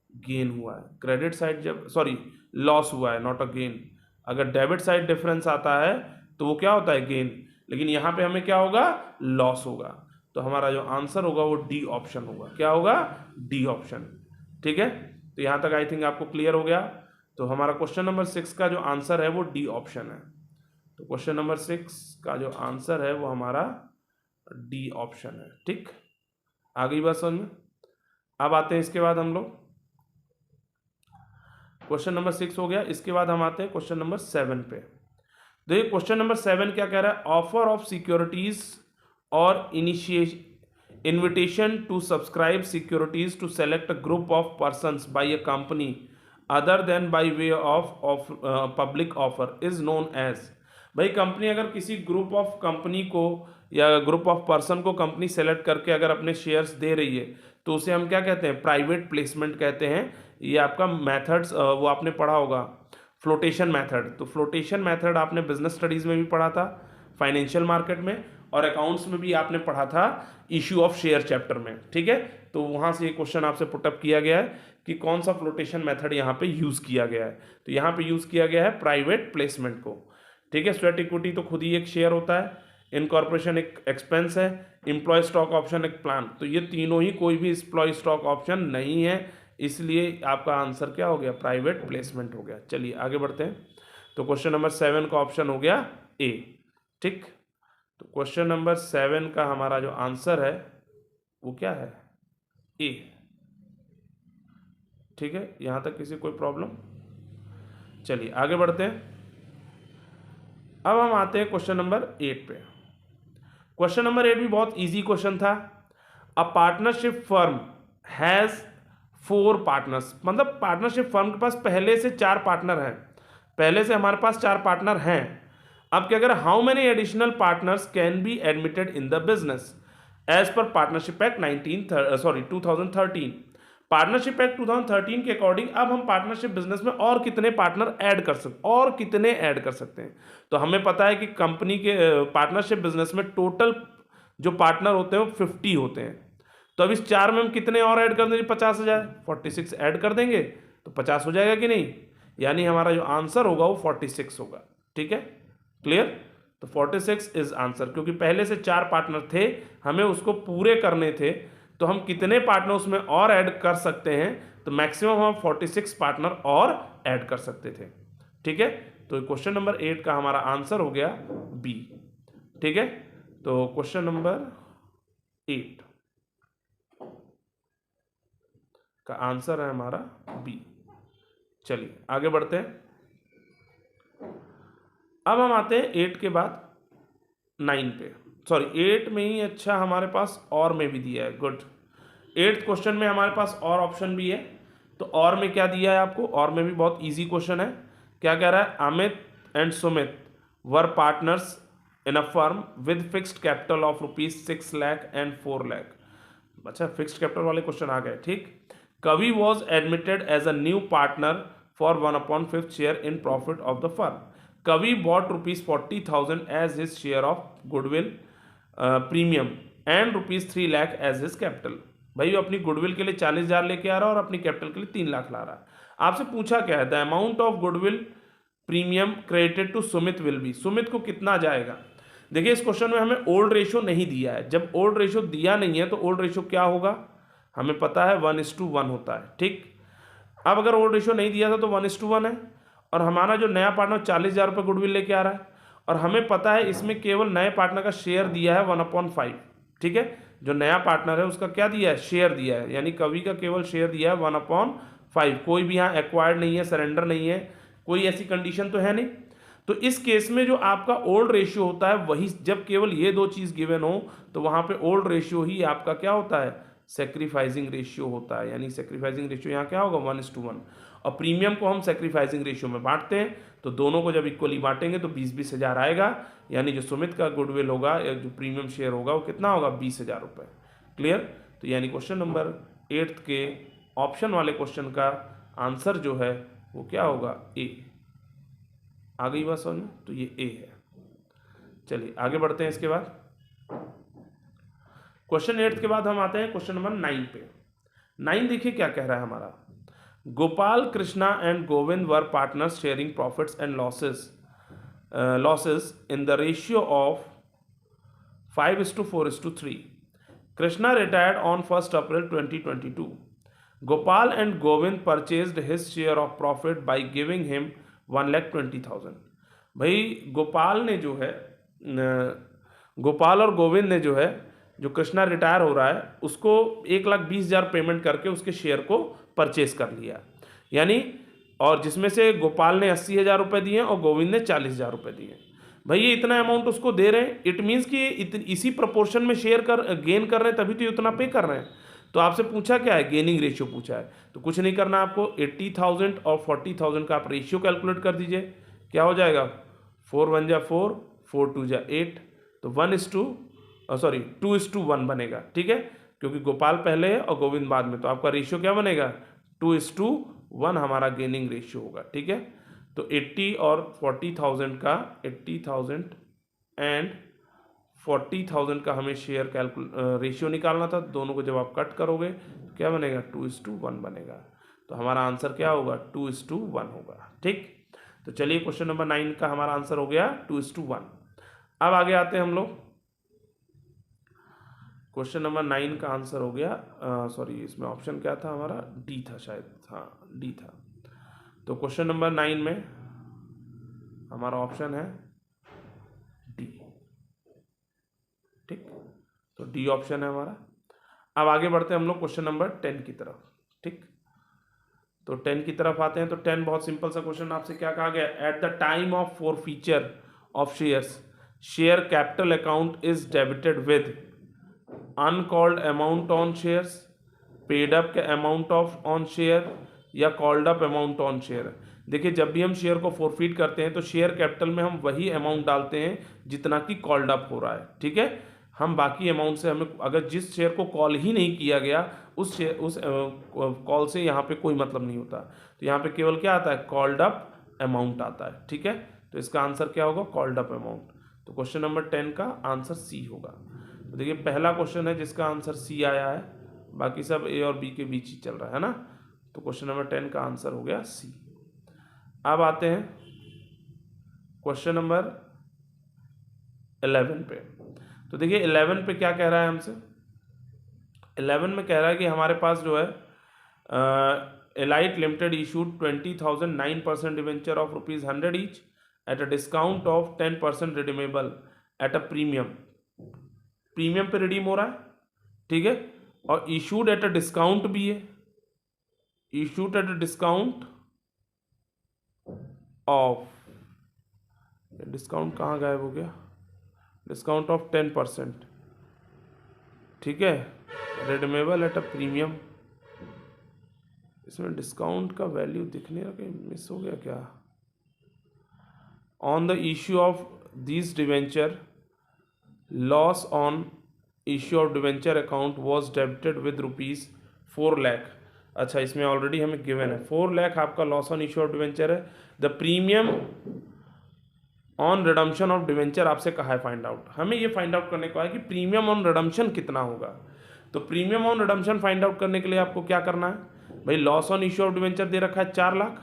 [SPEAKER 1] गेन हुआ है। क्रेडिट साइड जब सॉरी लॉस हुआ है, नॉट अ गेन। अगर डेबिट साइड डिफरेंस आता है तो वो क्या होता है, गेन। लेकिन यहाँ पे हमें क्या होगा, लॉस होगा। तो हमारा जो आंसर होगा वो डी ऑप्शन होगा। क्या होगा, डी ऑप्शन, ठीक है। तो यहाँ तक आई थिंक आपको क्लियर हो गया। तो हमारा क्वेश्चन नंबर 6 का जो आंसर है वो डी ऑप्शन है। तो क्वेश्चन नंबर 6 का जो आंसर है वो हमारा डी ऑप्शन है, ठीक। आ गई बात समझ में। अब आते हैं इसके बाद हम लोग, क्वेश्चन नंबर 6 हो गया। इसके बाद हम आते हैं क्वेश्चन नंबर 7 पे। देखिए क्वेश्चन नंबर 7 क्या कह रहा है, ऑफर ऑफ सिक्योरिटीज और invitation to subscribe securities to select a group of persons by a company other than by way of public offer is known as. भाई कंपनी अगर किसी ग्रुप ऑफ कंपनी को या ग्रुप ऑफ पर्सन को company select करके अगर अपने शेयर्स दे रही है तो उसे हम क्या कहते हैं, प्राइवेट प्लेसमेंट कहते हैं। ये आपका मेथड्स वो आपने पढ़ा होगा, फ्लोटेशन मेथड। तो फ्लोटेशन मेथड आपने बिजनेस स्टडीज़ में भी पढ़ा था, फाइनेंशियल मार्केट में, और अकाउंट्स में भी आपने पढ़ा था इश्यू ऑफ शेयर चैप्टर में, ठीक है। तो वहाँ से ये क्वेश्चन आपसे पुटअप किया गया है कि कौन सा फ्लोटेशन मेथड यहाँ पे यूज़ किया गया है। तो यहाँ पे यूज़ किया गया है प्राइवेट प्लेसमेंट को, ठीक है। स्वेट इक्विटी तो खुद ही एक शेयर होता है, इनकॉर्पोरेशन एक एक्सपेंस है, एम्प्लॉय स्टॉक ऑप्शन एक प्लान। तो ये तीनों ही कोई भी एम्प्लॉय स्टॉक ऑप्शन नहीं है, इसलिए आपका आंसर क्या हो गया, प्राइवेट प्लेसमेंट हो गया। चलिए आगे बढ़ते हैं। तो क्वेश्चन नंबर 7 का ऑप्शन हो गया ए, ठीक। तो क्वेश्चन नंबर 7 का हमारा जो आंसर है वो क्या है, ए, ठीक है। यहां तक किसी कोई प्रॉब्लम। चलिए आगे बढ़ते हैं। अब हम आते हैं क्वेश्चन नंबर 8 पे। क्वेश्चन नंबर 8 भी बहुत इजी क्वेश्चन था। A partnership firm has 4 partners, मतलब पार्टनरशिप फर्म के पास पहले से 4 पार्टनर हैं, पहले से हमारे पास 4 पार्टनर हैं। अब क्या करें, how many additional partners can be admitted in the business as per partnership act 2013। Partnership act 2013 के अकॉर्डिंग अब हम पार्टनरशिप बिजनेस में और कितने पार्टनर ऐड कर सकते हैं। तो हमें पता है कि कंपनी के पार्टनरशिप बिजनेस में टोटल जो पार्टनर होते हैं वो 50 होते हैं। तो अब इस 4 में हम कितने और ऐड कर देंगे, 50,000, 46 ऐड कर देंगे तो 50 हो जाएगा कि नहीं। यानी हमारा जो आंसर होगा वो 46 होगा, ठीक है, क्लियर। तो 46 इज आंसर, क्योंकि पहले से 4 पार्टनर थे, हमें उसको पूरे करने थे। तो हम कितने पार्टनर उसमें और ऐड कर सकते हैं, तो मैक्सिमम हम 46 पार्टनर और ऐड कर सकते थे, ठीक है। तो क्वेश्चन नंबर 8 का हमारा आंसर हो गया बी, ठीक है। तो क्वेश्चन नंबर 8 का आंसर है हमारा बी। चलिए आगे बढ़ते हैं। अब हम आते हैं 8 के बाद 9 पे, सॉरी 8 में ही अच्छा हमारे पास और में भी दिया है, गुड। 8th क्वेश्चन में हमारे पास और ऑप्शन भी है। तो और में क्या दिया है आपको, और में भी बहुत इजी क्वेश्चन है। क्या कह रहा है, Amit and Sumit were partners in a firm with fixed capital of ₹6 lakh and 4 lakh. अच्छा, फिक्स्ड कैपिटल वाले क्वेश्चन आ गए, ठीक। Kavi was admitted as a new partner for 1/5 share in profit of the firm. Kavi bought ₹40,000 as his share of goodwill premium and ₹3 lakh as his capital. भाई वो अपनी goodwill के लिए 40,000 लेके आ रहा है और अपनी कैपिटल के लिए 3 लाख ला रहा है। आपसे पूछा क्या है, the amount of goodwill premium credited to Sumit will be. Sumit को कितना जाएगा। देखिए इस क्वेश्चन में हमें ओल्ड रेशियो नहीं दिया है। जब ओल्ड रेशियो दिया नहीं है तो ओल्ड रेशियो क्या होगा, हमें पता है 1:1 होता है, ठीक। अब अगर ओल्ड रेशियो नहीं दिया था तो 1:1 है, और हमारा जो नया पार्टनर 40,000 रुपये गुडविल लेके आ रहा है, और हमें पता है इसमें केवल नए पार्टनर का शेयर दिया है 1/5, ठीक है। जो नया पार्टनर है उसका क्या दिया है, शेयर दिया है, यानी कवि का केवल शेयर दिया है 1/5। कोई भी यहाँ एक्वायर्ड नहीं है, सरेंडर नहीं है, कोई ऐसी कंडीशन तो है नहीं। तो इस केस में जो आपका ओल्ड रेशियो होता है वही, जब केवल ये 2 चीज़ गिवन हो तो वहाँ पे ओल्ड रेशियो ही आपका क्या होता है, सेक्रीफाइसिंग रेशियो होता है, यानी सेक्रीफाइसिंग रेशियो यहाँ क्या होगा 1:1। और प्रीमियम को हम सेक्रीफाइसिंग रेशियो में बांटते हैं, तो दोनों को जब इक्वली बांटेंगे तो 20-20 हज़ार आएगा, यानी जो सुमित का गुडविल होगा या जो प्रीमियम शेयर होगा वो कितना होगा 20,000 रुपये। क्लियर। तो यानी क्वेश्चन नंबर 8 के ऑप्शन वाले क्वेश्चन का आंसर जो है वो क्या होगा ए। आ गई बात समझ में, तो ये ए है। चलिए आगे बढ़ते हैं। इसके बाद क्वेश्चन 8 के बाद हम आते हैं क्वेश्चन नंबर 9 पे। 9 देखिए क्या कह रहा है हमारा। Gopal Krishna and Govind were partners sharing profits and losses in the ratio of 5:4:3। Krishna retired on 1st April 2022. Gopal and Govind purchased his share of profit by giving him 1,20,000। भाई गोपाल और गोविंद ने जो है, जो कृष्णा रिटायर हो रहा है उसको 1,20,000 पेमेंट करके उसके शेयर को परचेज कर लिया, यानी, और जिसमें से गोपाल ने 80,000 रुपये दिए और गोविंद ने 40,000 रुपये दिए। भाई ये इतना अमाउंट उसको दे रहे हैं, इट मीन्स कि इसी प्रपोर्शन में गेन कर रहे हैं, तभी तो इतना पे कर रहे हैं। तो आपसे पूछा क्या है, गेनिंग रेशियो पूछा है, तो कुछ नहीं करना आपको, 80,000 और 40,000 का आप रेशियो कैलकुलेट कर दीजिए। क्या हो जाएगा, 4 1 जा 4, 4 2 जा 8, तो 2:1 बनेगा। ठीक है, क्योंकि गोपाल पहले है और गोविंद बाद में, तो आपका रेशियो क्या बनेगा 2:1 हमारा गेनिंग रेशियो होगा। ठीक है, तो 80 और 40,000 का 80,000 एंड 40,000 का हमें शेयर रेशियो निकालना था। दोनों को जब आप कट करोगे तो क्या बनेगा 2:1 बनेगा। तो हमारा आंसर क्या होगा 2:1 होगा। ठीक, तो चलिए क्वेश्चन नंबर 9 का हमारा आंसर हो गया 2:1। अब आगे आते हैं हम लोग। क्वेश्चन नंबर 9 का आंसर हो गया, सॉरी इसमें ऑप्शन क्या था हमारा, डी था शायद, हाँ डी था। तो क्वेश्चन नंबर 9 में हमारा ऑप्शन है डी। ठीक, तो डी ऑप्शन है हमारा। अब आगे बढ़ते हैं हम लोग क्वेश्चन नंबर 10 की तरफ। ठीक, तो 10 की तरफ आते हैं। तो 10 बहुत सिंपल सा क्वेश्चन, आपसे क्या कहा गया, at the time of forfeiture of shares share capital account is debited with uncalled amount on shares, paid up के अमाउंट ऑफ ऑन शेयर या called up amount on share. देखिए जब भी हम शेयर को फोरफीट करते हैं तो शेयर कैपिटल में हम वही अमाउंट डालते हैं जितना कि कॉल्ड अप हो रहा है। ठीक है, हम बाकी अमाउंट से, हमें अगर जिस शेयर को कॉल ही नहीं किया गया उस कॉल से यहाँ पे कोई मतलब नहीं होता। तो यहाँ पे केवल क्या आता है, कॉल्ड अप अमाउंट आता है। ठीक है, तो इसका आंसर क्या होगा, कॉल्ड अप अमाउंट। तो क्वेश्चन नंबर 10 का आंसर सी होगा। तो देखिए पहला क्वेश्चन है जिसका आंसर सी आया है, बाकी सब ए और बी के बीच ही चल रहा है ना। तो क्वेश्चन नंबर 10 का आंसर हो गया सी। अब आते हैं क्वेश्चन नंबर 11 पे। तो देखिए 11 पे क्या कह रहा है हमसे, 11 में कह रहा है कि हमारे पास जो है Elite limited issued 20,000 9% debenture of ₹100 each at a discount of 10% redeemable at a premium पे रिडीम हो रहा है। ठीक है, और इशूड एट अ डिस्काउंट भी है, issued at a discount of, discount कहाँ गायब हो गया, डिस्काउंट ऑफ 10%। ठीक है, रिडीमेबल एट अ प्रीमियम, इसमें डिस्काउंट का वैल्यू दिखने लगे, मिस हो गया क्या, on the issue of this debenture loss on issue of debenture account was debited with ₹4 lakh. अच्छा, इसमें ऑलरेडी हमें गिवन है 4 लाख आपका loss on issue of debenture है। The premium on redemption of debenture आपसे कहा है फाइंड आउट, हमें ये फाइंड आउट करने को है कि प्रीमियम ऑन रिडम्पशन कितना होगा। तो premium on redemption find out करने के लिए आपको क्या करना है भाई, loss on issue of debenture दे रखा है 4 लाख।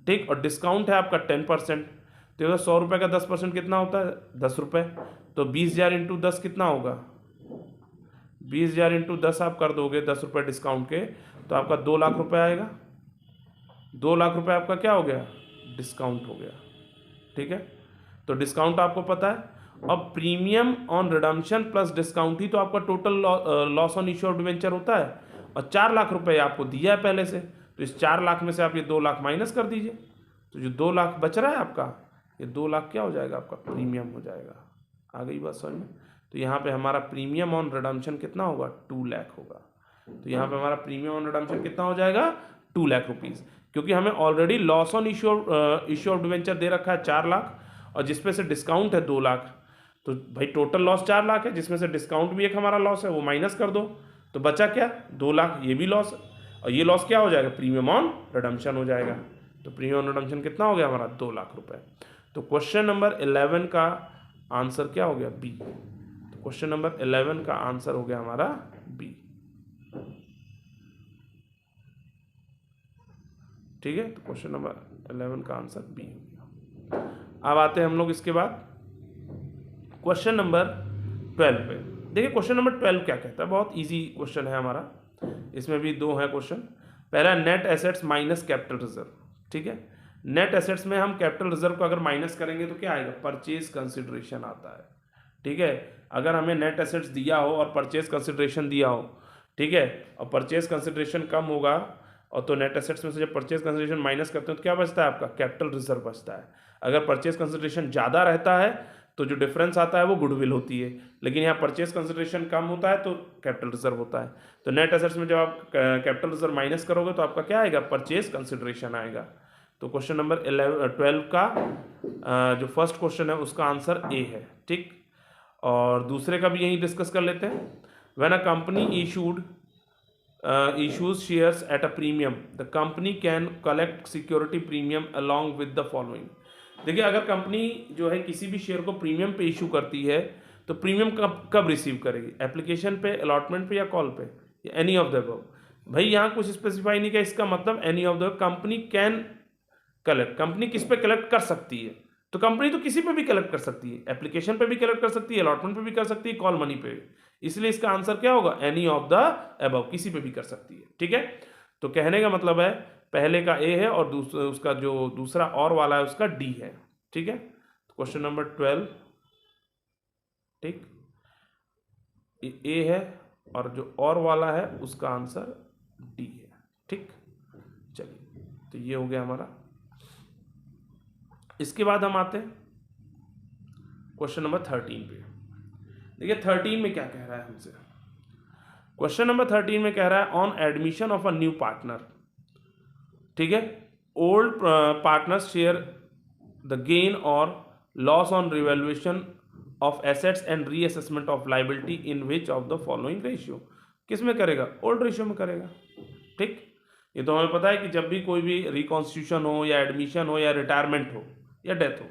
[SPEAKER 1] ठीक, और डिस्काउंट है आपका 10%, तो 100 रुपये का 10% कितना होता है 10 रुपये। तो 20,000 इंटू 10 कितना होगा, 20,000 इंटू 10 आप कर दोगे 10 रुपये डिस्काउंट के, तो आपका 2 लाख रुपये आएगा। 2 लाख रुपये आपका क्या हो गया, डिस्काउंट हो गया। ठीक है, तो डिस्काउंट आपको पता है, और premium on redemption plus discount ही तो आपका total loss on issue of debenture होता है, और 4 लाख रुपये आपको दिया है पहले से, तो इस 4 लाख में से आप ये 2 लाख माइनस कर दीजिए, तो जो 2 लाख बच रहा है आपका, ये 2 लाख क्या हो जाएगा आपका, प्रीमियम हो जाएगा। आ गई बात समझ में। तो यहाँ पे हमारा प्रीमियम ऑन रिडम्पशन कितना होगा 2 लाख होगा। तो यहाँ पे हमारा प्रीमियम ऑन रिडम्पशन कितना हो जाएगा 2 लाख रुपीज़, क्योंकि हमें already loss on issue of debenture दे रखा है 4 लाख और जिसमें से डिस्काउंट है 2 लाख। तो भाई टोटल लॉस 4 लाख है, जिसमें से डिस्काउंट भी एक हमारा लॉस है, वो माइनस कर दो तो बचा क्या 2 लाख, ये भी लॉस है और ये लॉस क्या हो जाएगा प्रीमियम ऑन रिडम्पशन हो जाएगा। तो प्रीमियम ऑन रिडम्पशन कितना हो गया हमारा 2 लाख रुपए। तो क्वेश्चन नंबर 11 का आंसर क्या हो गया बी। तो क्वेश्चन नंबर 11 का आंसर हो गया हमारा बी। ठीक है, तो क्वेश्चन नंबर 11 का आंसर बी हो गया। अब आते हैं हम लोग इसके बाद क्वेश्चन नंबर 12 पे। देखिए क्वेश्चन नंबर 12 क्या कहता है, बहुत इजी क्वेश्चन है हमारा, इसमें भी 2 है क्वेश्चन। पहला net assets minus capital reserve. ठीक है, नेट एसेट्स में हम कैपिटल रिजर्व को अगर माइनस करेंगे तो क्या आएगा परचेज कंसिडरेशन आता है। ठीक है, अगर हमें नेट एसेट्स दिया हो और परचेज कंसिडरेशन दिया हो, ठीक है, और परचेज कंसिडरेशन कम होगा और तो नेट एसेट्स में से जब परचेज कंसिडरेशन माइनस करते हैं तो क्या बचता है आपका कैपिटल रिजर्व बचता है। अगर परचेज कंसिडरेशन ज़्यादा रहता है तो जो डिफरेंस आता है वो गुडविल होती है, लेकिन यहाँ परचेज कंसिडरेशन कम होता है तो कैपिटल रिजर्व होता है। तो नेट एसेट्स में जब आप कैपिटल रिजर्व माइनस करोगे तो आपका क्या आएगा परचेज कंसिडरेशन आएगा। तो क्वेश्चन नंबर 12 का जो फर्स्ट क्वेश्चन है उसका आंसर ए है। ठीक, और दूसरे का भी यही डिस्कस कर लेते हैं। When a company issues shares at a premium, the company can collect security premium along with the following। देखिए अगर कंपनी जो है किसी भी शेयर को प्रीमियम पे इशू करती है तो प्रीमियम कब रिसीव करेगी, एप्लीकेशन पे, अलॉटमेंट पे या कॉल पे, या एनी ऑफ द अबव। भाई यहाँ कुछ स्पेसिफाई नहीं किया, इसका मतलब any of the company can collect. Company किस पे कलेक्ट कर सकती है, तो कंपनी तो किसी पे भी कलेक्ट कर सकती है, एप्लीकेशन पे भी कलेक्ट कर सकती है, अलॉटमेंट पे भी कर सकती है, कॉल मनी पे भी। इसलिए इसका आंसर क्या होगा एनी ऑफ द अबव, किसी पे भी कर सकती है। ठीक है, तो कहने का मतलब है पहले का ए है और उसका जो दूसरा और वाला है उसका डी है। ठीक है, तो क्वेश्चन नंबर 12 ठीक ए है और जो और वाला है उसका आंसर डी है। ठीक, चलिए तो ये हो गया हमारा। इसके बाद हम आते हैं क्वेश्चन नंबर 13 पे। देखिए 13 में क्या कह रहा है हमसे। क्वेश्चन नंबर 13 में कह रहा है on admission of a new partner, ठीक है, old partners share the gain और loss on revaluation of assets and reassessment of liability in which of the following ratio. किस में करेगा, ओल्ड रेशियो में करेगा। ठीक, ये तो हमें पता है कि जब भी कोई भी रिकॉन्स्टिट्यूशन हो या एडमिशन हो या रिटायरमेंट हो या डेथ हो,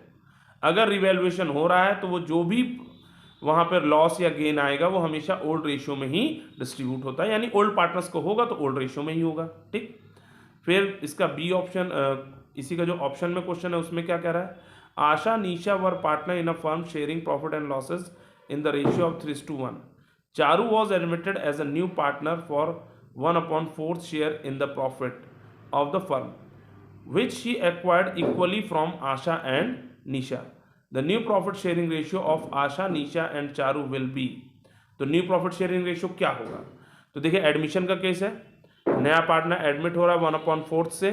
[SPEAKER 1] अगर रिवैल्यूएशन हो रहा है तो वो जो भी वहाँ पर लॉस या गेन आएगा वो हमेशा ओल्ड रेशियो में ही डिस्ट्रीब्यूट होता है, यानी ओल्ड पार्टनर्स को होगा तो ओल्ड रेशियो में ही होगा। ठीक, फिर इसका बी ऑप्शन, इसी का जो ऑप्शन में क्वेश्चन है उसमें क्या कह रहा है, Asha Nisha were partner in a firm sharing profit and losses in the ratio of 3:1। Charu was admitted as a new partner for 1/4 share in the profit of the firm which she acquired equally from Asha and Nisha. The new profit sharing ratio of Asha, Nisha and Charu will be। तो new profit sharing ratio क्या होगा, तो देखिए admission का case है, नया partner admit हो रहा है 1/4 से,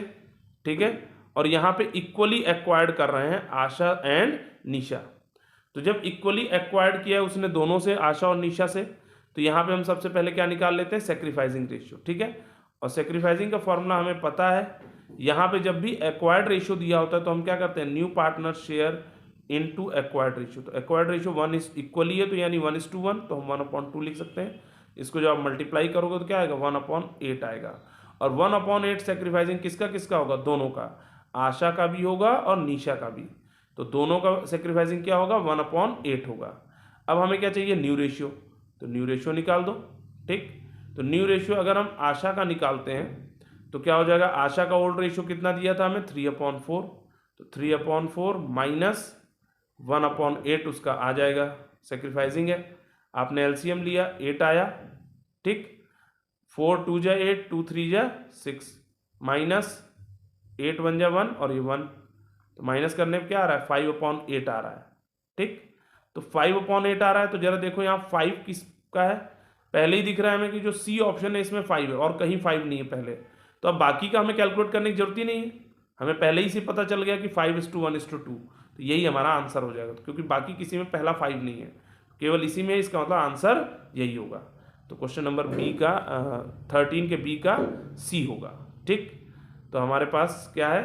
[SPEAKER 1] ठीक है, और यहाँ पे इक्वली एक्वायर्ड कर रहे हैं आशा एंड निशा। तो जब इक्वली एक्वायर्ड किया उसने दोनों से, आशा और निशा से, तो यहाँ पे हम सबसे पहले क्या निकाल लेते हैं सैक्रिफाइसिंग रेशियो। ठीक है, और सैक्रिफाइसिंग का फॉर्मूला हमें पता है, यहाँ पे जब भी एक्वायर्ड रेशियो दिया होता है तो हम क्या करते हैं new partner share into acquired ratio. तो एक्वायर्ड रेशियो 1 इज इक्वली है तो यानी 1:1, तो हम 1/2 लिख सकते हैं। इसको जब आप मल्टीप्लाई करोगे तो क्या आएगा 1/8 आएगा। और 1/8 सैक्रिफाइसिंग किसका किसका होगा, दोनों का, आशा का भी होगा और निशा का भी। तो दोनों का सैक्रिफाइसिंग क्या होगा 1/8 होगा। अब हमें क्या चाहिए न्यू रेशियो, तो न्यू रेशियो निकाल दो। ठीक, तो न्यू रेशियो अगर हम आशा का निकालते हैं तो क्या हो जाएगा, आशा का ओल्ड रेशियो कितना दिया था हमें 3/4, तो 3/4 माइनस 1/8 उसका आ जाएगा, सैक्रिफाइसिंग है, आपने एलसीएम लिया 8 आया। ठीक, 4 2 जा 8, 2 3 जा 6, माइनस 8 1 जा 1 और ये 1, तो माइनस करने पर क्या आ रहा है 5/8 आ रहा है। ठीक, तो 5/8 आ रहा है, तो जरा देखो यहाँ 5 किसका है, पहले ही दिख रहा है हमें कि जो सी ऑप्शन है इसमें 5 है और कहीं 5 नहीं है पहले, तो अब बाकी का हमें कैलकुलेट करने की जरूरत ही नहीं है, हमें पहले ही से पता चल गया कि 5:1:2, तो यही हमारा आंसर हो जाएगा, क्योंकि बाकी किसी में पहला 5 नहीं है, केवल इसी में, इसका मतलब आंसर यही होगा। तो क्वेश्चन नंबर बी का 13 के बी का सी होगा। ठीक, तो हमारे पास क्या है,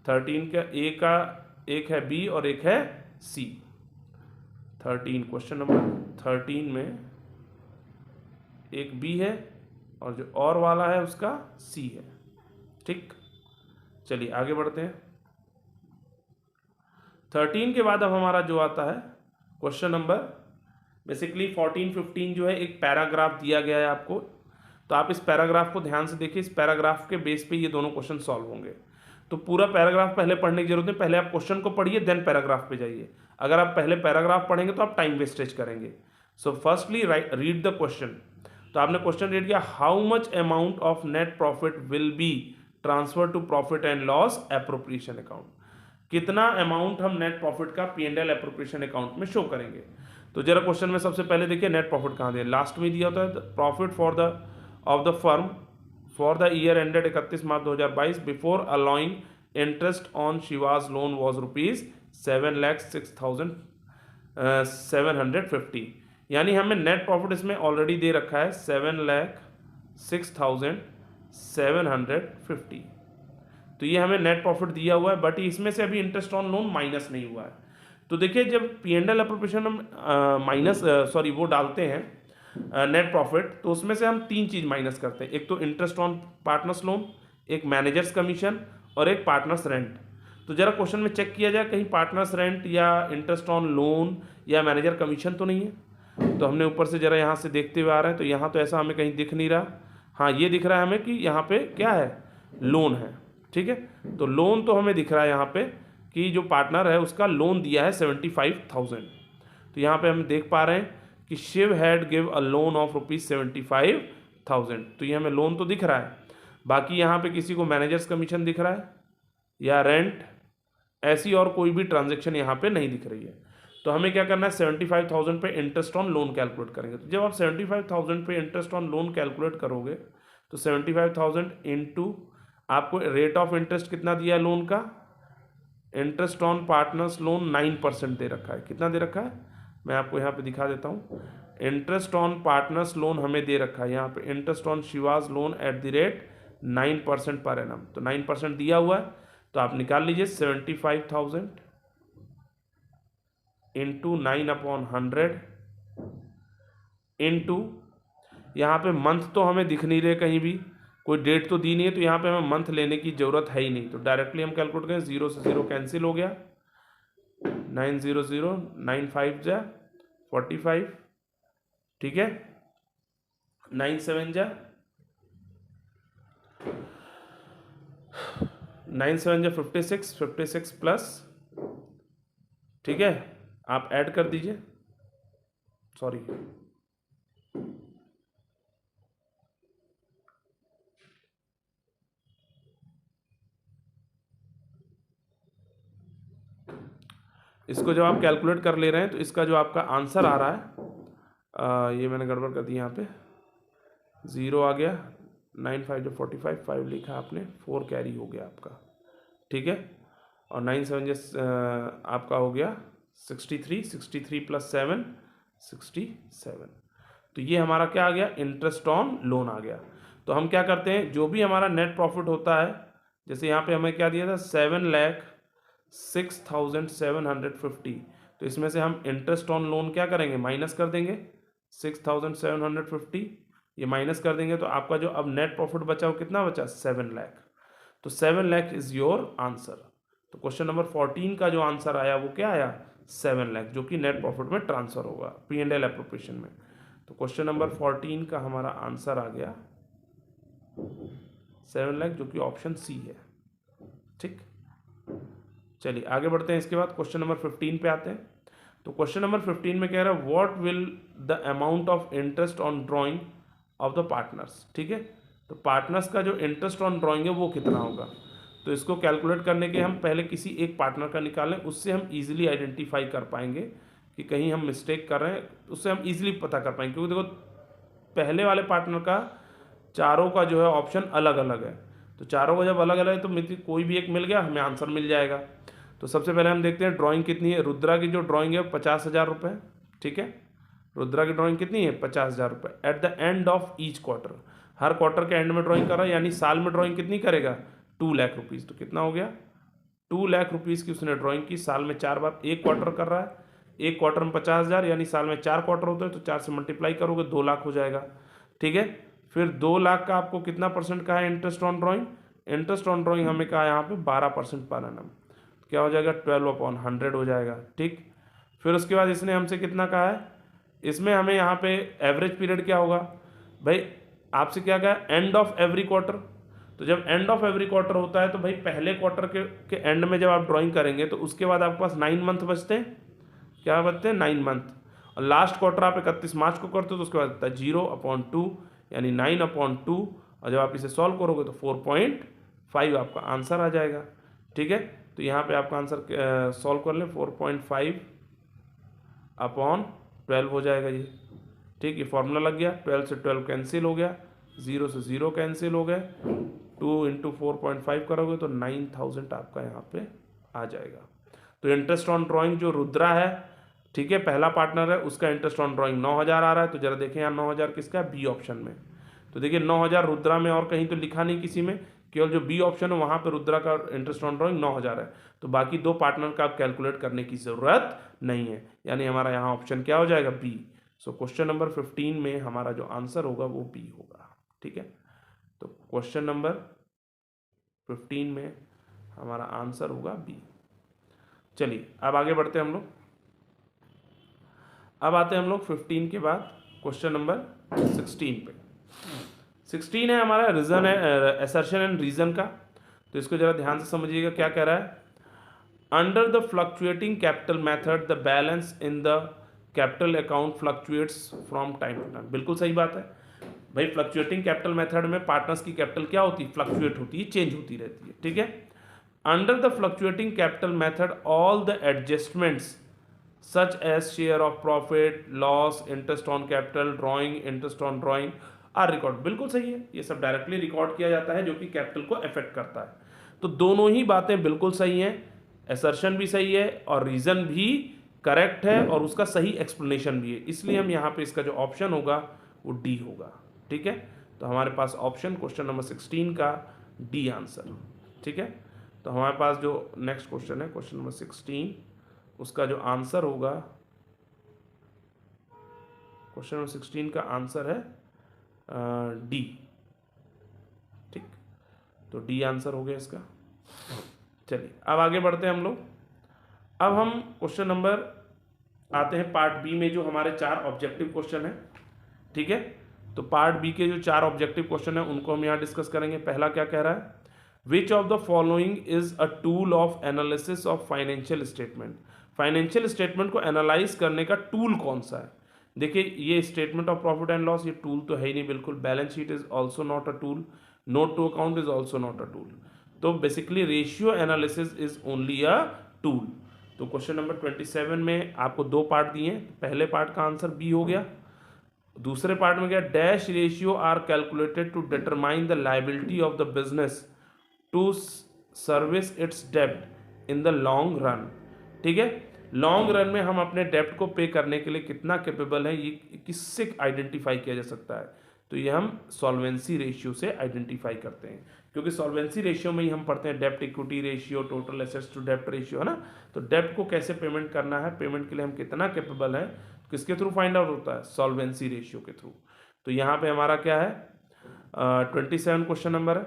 [SPEAKER 1] 13 का ए का एक है बी और एक है सी। 13 क्वेश्चन नंबर 13 में एक बी है और जो और वाला है उसका सी है। ठीक, चलिए आगे बढ़ते हैं। 13 के बाद अब हमारा जो आता है क्वेश्चन नंबर बेसिकली 14 15 जो है एक पैराग्राफ दिया गया है आपको, तो आप इस पैराग्राफ को ध्यान से देखिए। इस पैराग्राफ के बेस पे ये दोनों क्वेश्चन सॉल्व होंगे। तो पूरा पैराग्राफ पहले पढ़ने की जरूरत है, पहले आप क्वेश्चन को पढ़िए देन पैराग्राफ पे जाइए। अगर आप पहले पैराग्राफ पढ़ेंगे तो आप टाइम वेस्टेज करेंगे। So firstly read the question. तो आपने क्वेश्चन रीड किया, how much amount of net profit will be transfer to profit and loss appropriation account. कितना अमाउंट हम नेट प्रॉफिट का P&L एप्रोप्रिएशन अकाउंट में शो करेंगे। तो जरा क्वेश्चन में सबसे पहले देखिए नेट प्रॉफिट कहाँ दिया, लास्ट में दिया होता है profit for the of the firm for the year ended 31 March 2022 before allowing interest on Shiva's loan was ₹7,06,750। यानी हमें नेट प्रॉफिट इसमें ऑलरेडी दे रखा है 7,06,750। तो ये हमें नेट प्रॉफिट दिया हुआ है, बट इसमें से अभी इंटरेस्ट ऑन लोन माइनस नहीं हुआ है। तो देखिए जब P&L एप्रोप्रिएशन हम वो डालते हैं नेट प्रॉफिट, तो उसमें से हम तीन चीज़ माइनस करते हैं। एक तो इंटरेस्ट ऑन पार्टनर्स लोन, एक मैनेजर्स कमीशन और एक पार्टनर्स रेंट। तो जरा क्वेश्चन में चेक किया जाए कहीं पार्टनर्स रेंट या इंटरेस्ट ऑन लोन या मैनेजर कमीशन तो नहीं है। तो हमने ऊपर से जरा यहाँ से देखते हुए आ रहे हैं, तो यहाँ तो ऐसा हमें कहीं दिख नहीं रहा। हाँ, ये दिख रहा है हमें कि यहाँ पे क्या है, लोन है। ठीक है, तो लोन तो हमें दिख रहा है यहाँ पे कि जो पार्टनर है उसका लोन दिया है 75,000। तो यहाँ पे हम देख पा रहे हैं कि Shiv had give a loan of ₹75,000। तो ये हमें लोन तो दिख रहा है। बाकी यहाँ पे किसी को मैनेजर्स कमीशन दिख रहा है या रेंट, ऐसी और कोई भी ट्रांजेक्शन यहाँ पे नहीं दिख रही है। तो हमें क्या करना है, 75,000 पे इंटरेस्ट ऑन लोन कैलकुलेट करेंगे। तो जब आप 75,000 पे इंटरेस्ट ऑन लोन कैलकुलेट करोगे तो 75,000 इंटू आपको रेट ऑफ इंटरेस्ट कितना दिया है लोन का, इंटरेस्ट ऑन पार्टनर्स लोन 9% दे रखा है। कितना दे रखा है, मैं आपको यहाँ पे दिखा देता हूँ। इंटरेस्ट ऑन पार्टनर्स लोन हमें दे रखा है यहाँ पे interest on Shiva's loan at the rate 9% per annum. तो 9% दिया हुआ है, तो आप निकाल लीजिए 75,000 इंटू 9/100 इंटू यहाँ पे मंथ तो हमें दिख नहीं रहे, कहीं भी कोई डेट तो दी नहीं है, तो यहाँ पे हमें मंथ लेने की ज़रूरत है ही नहीं। तो डायरेक्टली हम कैलकुलेट करें, 0 से 0 कैंसिल हो गया, 900 95 जा 45, ठीक है, 97 जा 56 56 प्लस, ठीक है, आप ऐड कर दीजिए, सॉरी इसको जब आप कैलकुलेट कर ले रहे हैं तो इसका जो आपका आंसर आ रहा है, ये मैंने गड़बड़ कर दी, यहाँ पे 0 आ गया, 95 जो 45 5 लिखा आपने, 4 कैरी हो गया आपका, ठीक है, और 97 जैसे आपका हो गया 63 प्लस 7 67। तो ये हमारा क्या आ गया, इंटरेस्ट ऑन लोन आ गया। तो हम क्या करते हैं, जो भी हमारा नेट प्रॉफिट होता है, जैसे यहाँ पे हमें क्या दिया था 7,06,750, तो इसमें से हम इंटरेस्ट ऑन लोन क्या करेंगे, माइनस कर देंगे 6,750, ये माइनस कर देंगे तो आपका जो अब नेट प्रॉफिट बचा वो कितना बचा, 7 लाख। तो 7 लाख इज योर आंसर। तो क्वेश्चन नंबर 14 का जो आंसर आया वो क्या आया, 7 लाख, जो कि नेट प्रॉफिट में ट्रांसफर होगा P&L एप्रोप्रिएशन में। तो क्वेश्चन नंबर 14 का हमारा आंसर आ गया 7 लाख, जो कि ऑप्शन सी है। ठीक, चलिए आगे बढ़ते हैं। इसके बाद क्वेश्चन नंबर 15 पे आते हैं। तो क्वेश्चन नंबर 15 में कह रहा है what will the amount of interest on drying of the partners. ठीक है, तो पार्टनर्स का जो इंटरेस्ट ऑन ड्राइंग है वो कितना होगा। तो इसको कैलकुलेट करने के हम पहले किसी एक पार्टनर का निकालें, उससे हम इजीली आइडेंटिफाई कर पाएंगे कि कहीं हम मिस्टेक कर रहे हैं, उससे हम इजीली पता कर पाएंगे। क्योंकि देखो पहले वाले पार्टनर का चारों का जो है ऑप्शन अलग अलग है, तो चारों का जब अलग अलग है तो कोई भी एक मिल गया हमें आंसर मिल जाएगा। तो सबसे पहले हम देखते हैं ड्राइंग कितनी है। रुद्रा की जो ड्राइंग है 50,000 रुपये, ठीक है, रुद्रा की ड्राइंग कितनी है 50,000 रुपये at the end of each quarter, her quarter के एंड में ड्राइंग कर रहा है, यानी साल में ड्राइंग कितनी करेगा 2 लाख रुपीज़। तो कितना हो गया 2 लाख रुपीज़ की उसने ड्राइंग की, साल में 4 बार, एक क्वार्टर कर रहा है, एक क्वार्टर में 50,000, यानी साल में 4 क्वार्टर होते हैं, तो 4 से मल्टीप्लाई करोगे 2 लाख हो जाएगा। ठीक है, फिर 2 लाख का आपको कितना परसेंट का है interest on drawing, interest on drawing हमें कहा यहाँ पे 12% पर एनम, क्या हो जाएगा 12/100 हो जाएगा। ठीक, फिर उसके बाद इसने हमसे कितना कहा है, इसमें हमें यहाँ पे एवरेज पीरियड क्या होगा भाई, आपसे क्या कहा एंड ऑफ एवरी क्वार्टर। तो जब एंड ऑफ एवरी क्वार्टर होता है तो भाई पहले क्वार्टर के एंड में जब आप ड्राइंग करेंगे तो उसके बाद आपके पास 9 मंथ बचते हैं, क्या बचते हैं 9 मंथ, और लास्ट क्वार्टर आप 31 मार्च को करते हो तो उसके बाद आता है 0/2 यानी 9/2, और जब आप इसे सॉल्व करोगे तो 4.5 आपका आंसर आ जाएगा। ठीक है, तो यहाँ पे आपका आंसर सॉल्व कर लें 4.5/12 हो जाएगा ये। ठीक, ये फॉर्मूला लग गया, 12 से 12 कैंसिल हो गया, 0 से 0 कैंसिल हो गए, 2 × 4.5 करोगे तो 9,000 आपका यहाँ पे आ जाएगा। तो इंटरेस्ट ऑन ड्राइंग जो रुद्रा है, ठीक है, पहला पार्टनर है, उसका इंटरेस्ट ऑन ड्राइंग 9,000 आ रहा है। तो जरा देखें यहाँ 9,000 किसका है, बी ऑप्शन में। तो देखिए 9,000 रुद्रा में, और कहीं तो लिखा नहीं किसी में, केवल जो बी ऑप्शन है वहाँ पे रुद्रा का इंटरेस्ट ऑन ड्राइंग 9,000 है। तो बाकी 2 पार्टनर का आप कैलकुलेट करने की ज़रूरत नहीं है, यानी हमारा यहाँ ऑप्शन क्या हो जाएगा बी। सो क्वेश्चन नंबर 15 में हमारा जो आंसर होगा वो बी होगा। ठीक है, तो क्वेश्चन नंबर 15 में हमारा आंसर होगा बी। चलिए अब आगे बढ़ते हैं हम लोग, अब आते हैं हम लोग 15 के बाद क्वेश्चन नंबर 16 पे। 16 है हमारा रीजन है, असर्शन एंड रीजन का। तो इसको जरा ध्यान से समझिएगा क्या कह रहा है, under the fluctuating capital method the balance in the capital account fluctuates from time to time. बिल्कुल सही बात है भाई, फ्लक्चुएटिंग कैपिटल मेथड में पार्टनर्स की कैपिटल क्या होती है, फ्लक्चुएट होती है, चेंज होती रहती है। ठीक है, under the fluctuating capital method all the adjustments such as share of profit, loss, interest on capital, drawing, interest on drawing are record. बिल्कुल सही है, ये सब डायरेक्टली रिकॉर्ड किया जाता है जो कि कैपिटल को अफेक्ट करता है। तो दोनों ही बातें बिल्कुल सही हैं, असर्शन भी सही है और रीजन भी करेक्ट है और उसका सही एक्सप्लेनेशन भी है, इसलिए हम यहाँ पे इसका जो ऑप्शन होगा वो डी होगा। ठीक है, तो हमारे पास ऑप्शन क्वेश्चन नंबर 16 का डी आंसर। ठीक है, तो हमारे पास जो नेक्स्ट क्वेश्चन है क्वेश्चन नंबर 16, उसका जो आंसर होगा, क्वेश्चन नंबर 16 का आंसर है डी। ठीक, तो डी आंसर हो गया इसका। चलिए अब आगे बढ़ते हैं हम लोग। अब हम क्वेश्चन नंबर आते हैं पार्ट बी में, जो हमारे 4 ऑब्जेक्टिव क्वेश्चन है। ठीक है, तो पार्ट बी के जो 4 ऑब्जेक्टिव क्वेश्चन है उनको हम यहाँ डिस्कस करेंगे। पहला क्या कह रहा है, which of the following is a tool of analysis of financial statement. Financial statement को एनालाइज करने का टूल कौन सा है। देखिए ये statement of profit and loss, ये टूल तो है ही नहीं बिल्कुल, balance sheet is also not a tool, note to account is also not a tool. तो basically ratio analysis is only a tool. तो क्वेश्चन नंबर 27 में आपको 2 पार्ट दिए हैं, पहले पार्ट का आंसर बी हो गया, दूसरे पार्ट में क्या, dash ratio are calculated to determine the liability of the business to service its डेब्ट इन द लॉन्ग रन। ठीक है, लॉन्ग रन में हम अपने डेब्ट को पे करने के लिए कितना कैपेबल है, ये किससे आइडेंटिफाई किया जा सकता है। तो ये हम सॉल्वेंसी रेशियो से आइडेंटिफाई करते हैं, क्योंकि सॉल्वेंसी रेशियो में ही हम पढ़ते हैं डेब्ट equity ratio, total assets to डेब्ट रेशियो, है ना। तो डेब्ट को कैसे पेमेंट करना है, पेमेंट के लिए हम कितना कैपेबल है, किसके थ्रू फाइंड आउट होता है, सॉल्वेंसी रेशियो के थ्रू। तो यहाँ पे हमारा क्या है 27 क्वेश्चन नंबर है।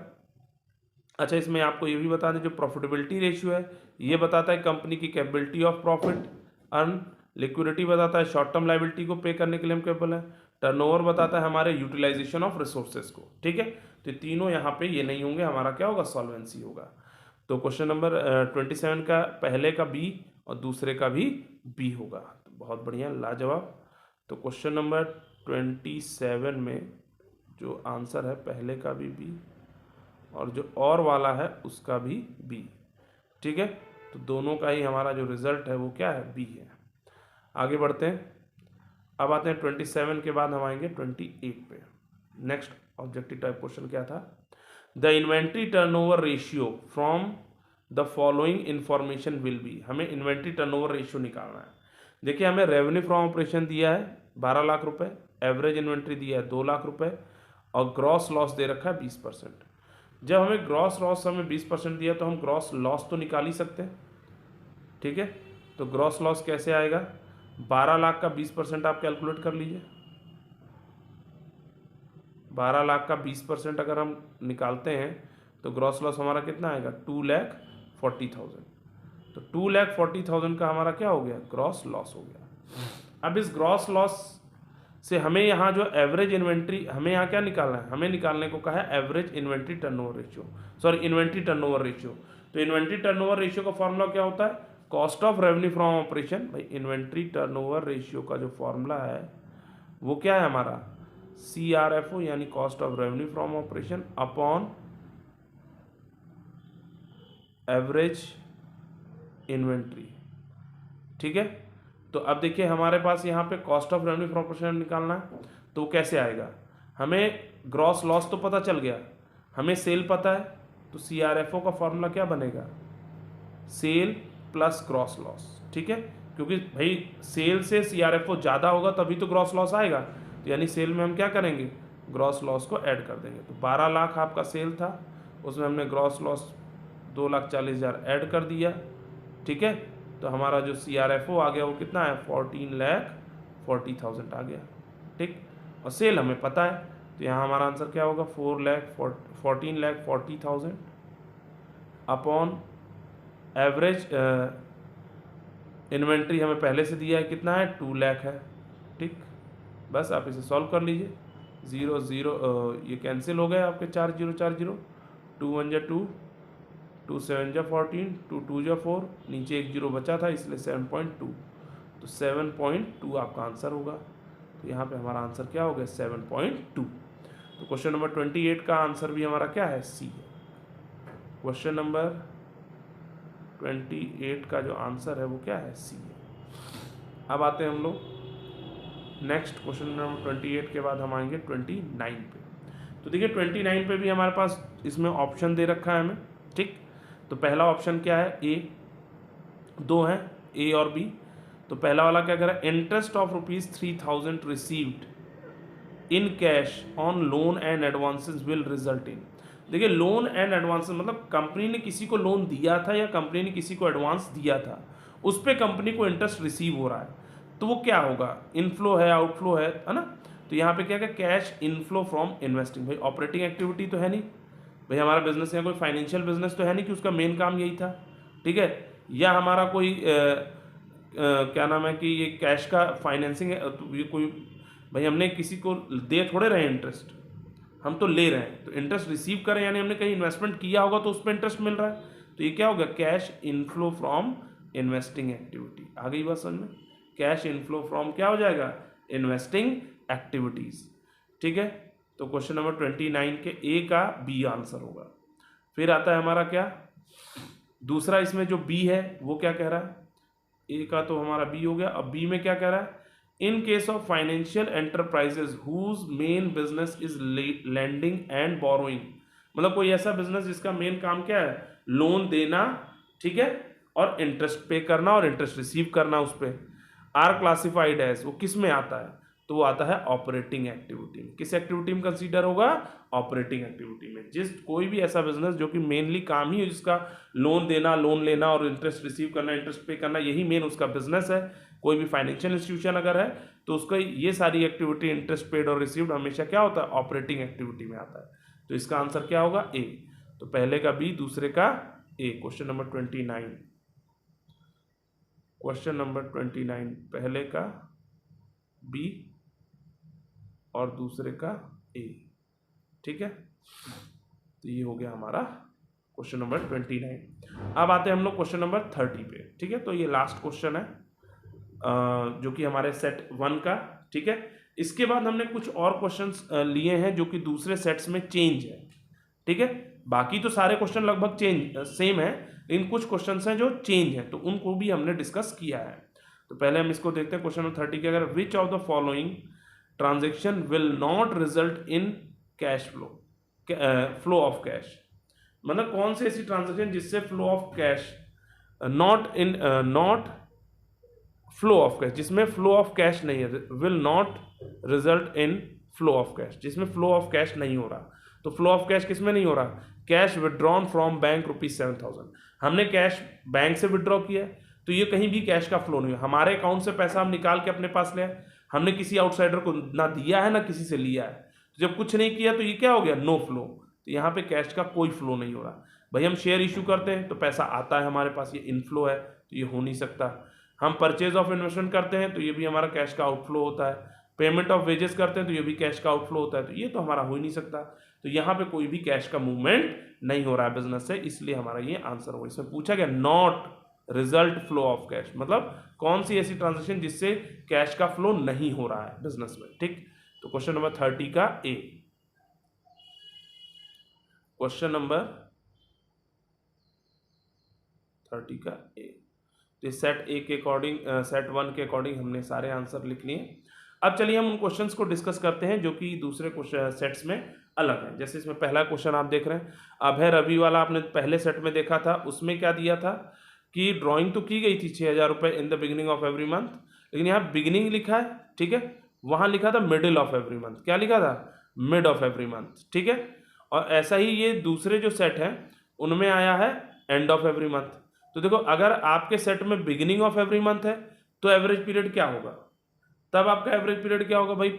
[SPEAKER 1] अच्छा, इसमें आपको ये भी बता दें, जो प्रॉफिटेबिलिटी रेशियो है ये बताता है कंपनी की capability of profit earn, liquidity बताता है शॉर्ट टर्म लायबिलिटी को पे करने के लिए हम कैपेबल है, टर्नओवर बताता है हमारे यूटिलाइजेशन ऑफ रिसोर्सेज को। ठीक है, तो तीनों यहाँ पे ये नहीं होंगे, हमारा क्या होगा, सॉल्वेंसी होगा। तो क्वेश्चन नंबर 27 का पहले का बी और दूसरे का भी बी होगा। तो बहुत बढ़िया, लाजवाब। तो क्वेश्चन नंबर 27 में जो आंसर है पहले का भी बी और जो और वाला है उसका भी बी। ठीक है, तो दोनों का ही हमारा जो रिजल्ट है वो क्या है, बी है। आगे बढ़ते हैं, अब आते हैं 27 के बाद हम आएंगे 28 पे। नेक्स्ट ऑब्जेक्टिव टाइप क्वेश्चन क्या था, the inventory turnover ratio from the following information will be. हमें इन्वेंट्री टर्नओवर रेशियो निकालना है। देखिए हमें रेवेन्यू फ्रॉम ऑपरेशन दिया है 12 लाख रुपए, एवरेज इन्वेंट्री दिया है 2 लाख रुपए और ग्रॉस लॉस दे रखा है 20%। जब हमें ग्रॉस लॉस हमें 20% दिया तो हम ग्रॉस लॉस तो निकाल ही सकते हैं, ठीक है। तो ग्रॉस लॉस कैसे आएगा, 12 लाख का 20% आप कैलकुलेट कर लीजिए। 12 लाख का 20% अगर हम निकालते हैं तो ग्रॉस लॉस हमारा कितना आएगा, 2,40,000। तो 2,40,000 का हमारा क्या हो गया, ग्रॉस लॉस हो गया। अब इस ग्रॉस लॉस से हमें यहाँ जो एवरेज इन्वेंट्री, हमें यहाँ क्या निकालना है, हमें निकालने को कहा है average inventory turnover ratio, sorry inventory turnover ratio. तो इन्वेंट्री टर्नओवर रेशियो का फॉर्मूला क्या होता है, cost of revenue from operation. भाई इन्वेंट्री टर्नओवर रेशियो का जो फॉर्मूला है वो क्या है हमारा, CRFO यानी cost of revenue from operation upon average inventory, ठीक है। तो अब देखिए हमारे पास यहाँ पे cost of revenue from operation निकालना है, तो वो कैसे आएगा, हमें ग्रॉस लॉस तो पता चल गया, हमें सेल पता है, तो CRFO का फॉर्मूला क्या बनेगा, सेल प्लस ग्रॉस लॉस, ठीक है। क्योंकि भाई सेल से CRFO ज़्यादा होगा तभी तो ग्रॉस लॉस आएगा, तो यानी सेल में हम क्या करेंगे, ग्रॉस लॉस को ऐड कर देंगे। तो 12 लाख आपका सेल था, उसमें हमने ग्रॉस लॉस 2,40,000 ऐड कर दिया, ठीक है। तो हमारा जो CRFO आ गया वो कितना है, 14,40,000 आ गया, ठीक। और सेल हमें पता है, तो यहाँ हमारा आंसर क्या होगा, 14,40,000 अपॉन एवरेज इन्वेंट्री हमें पहले से दिया है कितना है, 2 लाख है, ठीक। बस आप इसे सॉल्व कर लीजिए, 0 0 ये कैंसिल हो गए आपके, 4 0 4 0, 2 1 जा 2, 2 7 जा 14, 2 2 जा 4, नीचे एक 0 बचा था इसलिए 7.2, तो 7.2 आपका आंसर होगा। तो यहाँ पे हमारा आंसर क्या हो गया, 7.2। तो क्वेश्चन नंबर 28 का आंसर भी हमारा क्या है, सी है। क्वेश्चन नंबर 28 का जो आंसर है वो क्या है, सी है। अब आते हैं हम लोग नेक्स्ट क्वेश्चन नंबर 28 के बाद हम आएंगे 29 पे। तो देखिए 29 पे भी हमारे पास इसमें ऑप्शन दे रखा है हमें, ठीक। तो पहला ऑप्शन क्या है, ए, दो हैं ए और बी। तो पहला वाला क्या कह रहा है, interest of ₹3,000 received in cash on loan and advances will result इन। देखिए लोन एंड एडवांसेस मतलब कंपनी ने किसी को लोन दिया था या कंपनी ने किसी को एडवांस दिया था, उस पर कंपनी को इंटरेस्ट रिसीव हो रहा है, तो वो क्या होगा, इनफ्लो है आउटफ्लो है ना। तो यहाँ पे क्या क्या, कैश इनफ्लो फ्रॉम इन्वेस्टिंग। भाई ऑपरेटिंग एक्टिविटी तो है नहीं, भाई हमारा बिजनेस या कोई फाइनेंशियल बिजनेस तो है नहीं कि उसका मेन काम यही था, ठीक है। या हमारा कोई क्या नाम है कि ये कैश का फाइनेंसिंग है, तो ये कोई भाई हमने किसी को दे थोड़े रहे इंटरेस्ट, हम तो ले रहे हैं, तो इंटरेस्ट रिसीव करें यानी हमने कहीं इन्वेस्टमेंट किया होगा तो उस पर इंटरेस्ट मिल रहा है। तो ये क्या होगा, cash inflow from investing activity. आ गई बात समझ में, कैश इनफ्लो फ्रॉम क्या हो जाएगा, इन्वेस्टिंग एक्टिविटीज, ठीक है। तो क्वेश्चन नंबर 29 के ए का बी आंसर होगा। फिर आता है हमारा क्या, दूसरा इसमें जो बी है वो क्या कह रहा है, ए का तो हमारा बी हो गया, अब बी में क्या कह रहा है, in case of financial enterprises whose main business is landing and borrowing. मतलब कोई ऐसा बिजनेस जिसका मेन काम क्या है, लोन देना, ठीक है, और इंटरेस्ट पे करना और इंटरेस्ट रिसीव करना उस पर, आर क्लासिफाइड एज, वो किस में आता है, तो वो आता है ऑपरेटिंग एक्टिविटी में। किस एक्टिविटी में कंसीडर होगा, ऑपरेटिंग एक्टिविटी में। जिस कोई भी ऐसा बिजनेस जो कि मेनली काम ही है जिसका लोन देना, लोन लेना और इंटरेस्ट रिसीव करना, इंटरेस्ट पे करना, यही मेन उसका बिजनेस है। कोई भी फाइनेंशियल इंस्टीट्यूशन अगर है तो उसका ये सारी एक्टिविटी, इंटरेस्ट पेड और रिसीव्ड, हमेशा क्या होता है, ऑपरेटिंग एक्टिविटी में आता है। तो इसका आंसर क्या होगा, ए। तो पहले का बी, दूसरे का ए। क्वेश्चन नंबर 29, क्वेश्चन नंबर 29 पहले का बी और दूसरे का ए, ठीक है। तो ये हो गया हमारा क्वेश्चन नंबर 29। अब आते हैं हम लोग क्वेश्चन नंबर 30 पे, ठीक है। तो ये लास्ट क्वेश्चन है जो कि हमारे सेट 1 का, ठीक है। इसके बाद हमने कुछ और क्वेश्चंस लिए हैं जो कि दूसरे सेट्स में चेंज है, ठीक है। बाकी तो सारे क्वेश्चन लगभग चेंज सेम है, लेकिन कुछ क्वेश्चंस हैं जो चेंज हैं, तो उनको भी हमने डिस्कस किया है। तो पहले हम इसको देखते हैं क्वेश्चन नंबर 30 के, अगर विच of the following transaction will not result in cash flow, flow of cash, मतलब कौन सी ऐसी ट्रांजेक्शन जिससे flow of cash not flow of cash, जिसमें फ्लो ऑफ कैश नहीं है, will not result in flow of cash, जिसमें flow of cash नहीं हो रहा। तो फ्लो ऑफ कैश किसमें नहीं हो रहा? कैश विड्रॉन फ्रॉम बैंक ₹7,000, हमने कैश बैंक से विड्रॉ किया है, तो ये कहीं भी कैश का फ्लो नहीं है। हमारे अकाउंट से पैसा हम निकाल के अपने पास ले आए, हमने किसी आउटसाइडर को ना दिया है ना किसी से लिया है, तो जब कुछ नहीं किया तो ये क्या हो गया? No flow. तो यहाँ पे कैश का कोई फ्लो नहीं हो रहा। भाई हम शेयर इशू करते हैं तो पैसा आता है हमारे पास, ये इनफ्लो है, तो ये हो नहीं सकता। हम परचेज ऑफ इन्वेस्टमेंट करते हैं तो ये भी हमारा कैश का आउटफ्लो होता है। पेमेंट ऑफ वेजेस करते हैं तो ये भी कैश का आउटफ्लो होता है, तो ये तो हमारा हो ही नहीं सकता। तो यहाँ पे कोई भी कैश का मूवमेंट नहीं हो रहा है बिजनेस से, इसलिए हमारा ये आंसर होगा। इसमें पूछा गया not result flow of cash, मतलब कौन सी ऐसी ट्रांजेक्शन जिससे कैश का फ्लो नहीं हो रहा है बिजनेस में। ठीक, तो क्वेश्चन नंबर 30 का ए। क्वेश्चन नंबर 30 का ए। तो सेट ए के अकॉर्डिंग, सेट 1 के अकॉर्डिंग हमने सारे आंसर लिख लिए। अब चलिए हम उन क्वेश्चंस को डिस्कस करते हैं जो कि दूसरे सेट्स में अलग है। जैसे इसमें पहला क्वेश्चन आप देख रहे हैं, अभय रवि वाला आपने पहले सेट में देखा था, उसमें क्या दिया था कि ड्राइंग तो की गई थी 6,000 रुपये in the beginning of every month, लेकिन यहाँ बिगिनिंग लिखा है, ठीक है, वहाँ लिखा था मिडिल ऑफ एवरी मंथ। क्या लिखा था? मिड ऑफ एवरी मंथ, ठीक है। और ऐसा ही ये दूसरे जो सेट हैं उनमें आया है एंड ऑफ एवरी मंथ। तो देखो, अगर आपके सेट में बिगिनिंग ऑफ एवरी मंथ है तो एवरेज पीरियड क्या होगा? तब आपका एवरेज पीरियड क्या होगा भाई?